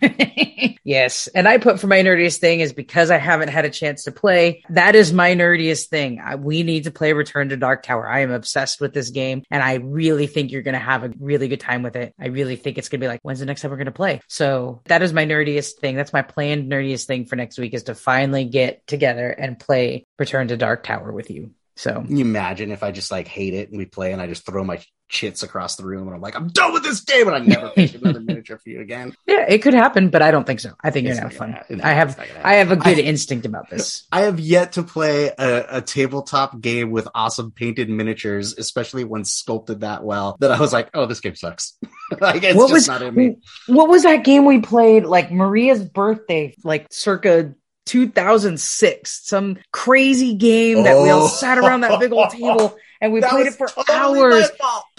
Yes. And I put for my nerdiest thing is because I haven't had a chance to play. That is my nerdiest thing. We need to play Return to Dark Tower. I am obsessed with this game, and I really think you're going to have a really good time with it. I really think it's going to be like, when's the next time we're going to play? So that is my nerdiest thing. That's my planned nerdiest thing for next week, is to finally get together and play Return to Dark Tower with you. So can you imagine if I just like hate it and we play and I just throw my chits across the room and I'm like, I'm done with this game, and I never paint another miniature for you again. Yeah, it could happen, but I don't think so. I think you're going to have fun. I have a good instinct about this. I have yet to play a tabletop game with awesome painted miniatures, especially when sculpted that well, that I was like, oh, this game sucks. Like, it's not in me. What was that game we played, like Maria's birthday, like circa 2006, some crazy game that we all sat around that big old table and we played it for hours,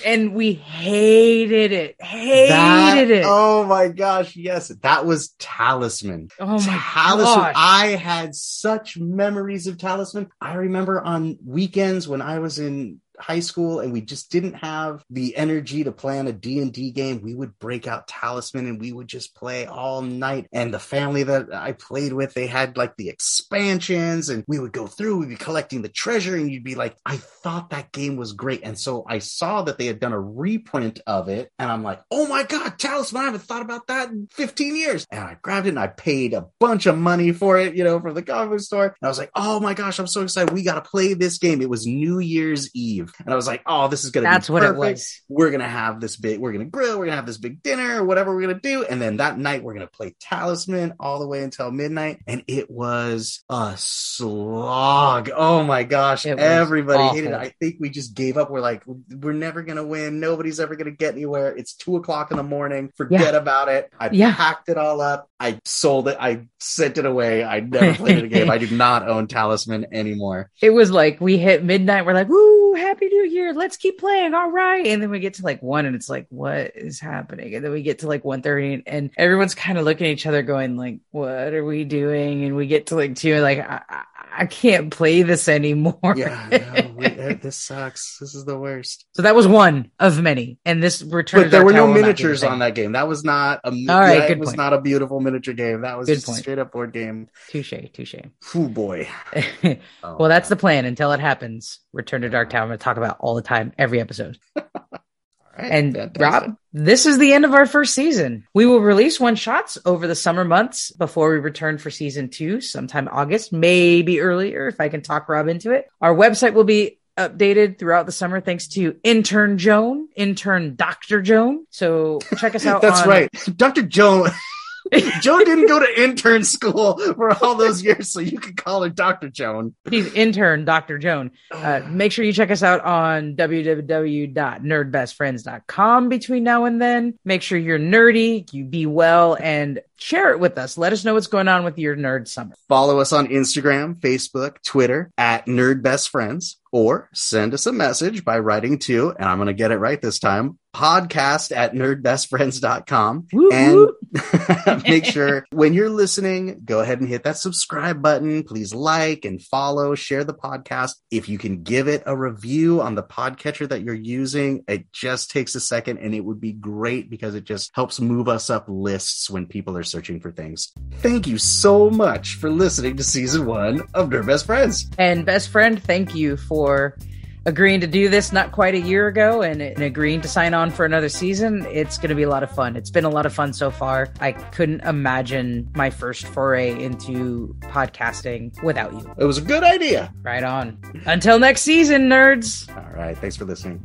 and we hated it. Oh my gosh, yes, that was Talisman. Oh my Talisman. gosh. I had such memories of Talisman. I remember on weekends when I was in high school and we just didn't have the energy to plan a D&D game, we would break out Talisman and we would just play all night. And the family that I played with, they had like the expansions, and we would go through, we'd be collecting the treasure, and you'd be like, I thought that game was great. And so I saw that they had done a reprint of it, and I'm like, oh my God, Talisman, I haven't thought about that in 15 years. And I grabbed it and I paid a bunch of money for it, from the comic book store. And I was like, oh my gosh, I'm so excited. We got to play this game. It was New Year's Eve. And I was like, oh, this is going to be perfect. That's what it was. We're going to have this we're going to grill, we're going to have this big dinner, or whatever we're going to do. And then that night, we're going to play Talisman all the way until midnight. And it was a slog. Oh my gosh. Everybody hated it. I think we just gave up. We're like, we're never going to win. Nobody's ever going to get anywhere. It's 2:00 in the morning. Forget about it. I packed it all up. I sold it. I sent it away. I never played it again. I do not own Talisman anymore. It was like, we hit midnight. We're like, woo, Happy New Year. Let's keep playing. All right. And then we get to like 1 and it's like, what is happening? And then we get to like 1:30 and everyone's kind of looking at each other going like, what are we doing? And we get to like 2 and like, I can't play this anymore. Yeah, no, this sucks. This is the worst. So that was one of many, and this Return. But there were no miniatures on that game. That was not a. All right, good it was point. not a beautiful miniature game. That was Good just point. a straight up board game. Touche. Oh boy. Well, that's the plan until it happens. Return to Dark Tower. I'm going to talk about all the time, every episode. Right, and fantastic. Rob, this is the end of our first season. We will release one shots over the summer months before we return for season 2, sometime August, maybe earlier if I can talk Rob into it. Our website will be updated throughout the summer thanks to intern Dr. Joan. So check us out. That's right. Dr. Joan. Joan didn't go to intern school for all those years, so you could call her Dr. Joan. She's intern Dr. Joan. Make sure you check us out on www.nerdbestfriends.com between now and then. Make sure you're nerdy, you be well, and share it with us. Let us know what's going on with your nerd summer. Follow us on Instagram, Facebook, Twitter at Nerd Best Friends, or send us a message by writing to, and I'm going to get it right this time, podcast@nerdbestfriends.com. And make sure when you're listening, go ahead and hit that subscribe button. Please like and follow, share the podcast. If you can give it a review on the podcatcher that you're using, it just takes a second and it would be great because it just helps move us up lists when people are searching for things. Thank you so much for listening to season 1 of Nerd Best Friends. And best friend, thank you for agreeing to do this not quite a year ago and agreeing to sign on for another season. It's going to be a lot of fun. It's been a lot of fun so far. I couldn't imagine my first foray into podcasting without you. It was a good idea. Right on. Until next season, nerds. All right. Thanks for listening.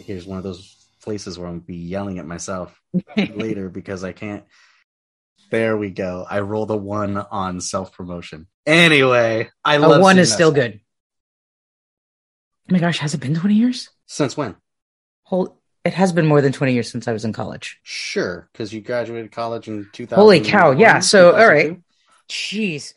Here's one of those places where I'm going to be yelling at myself later because I can't. There we go. I rolled a 1 on self-promotion. Anyway, I love 1 is still good. Oh my gosh, has it been 20 years? Since when? It has been more than 20 years since I was in college. Sure, because you graduated college in 2000. Holy cow, yeah. So, all right. Jeez.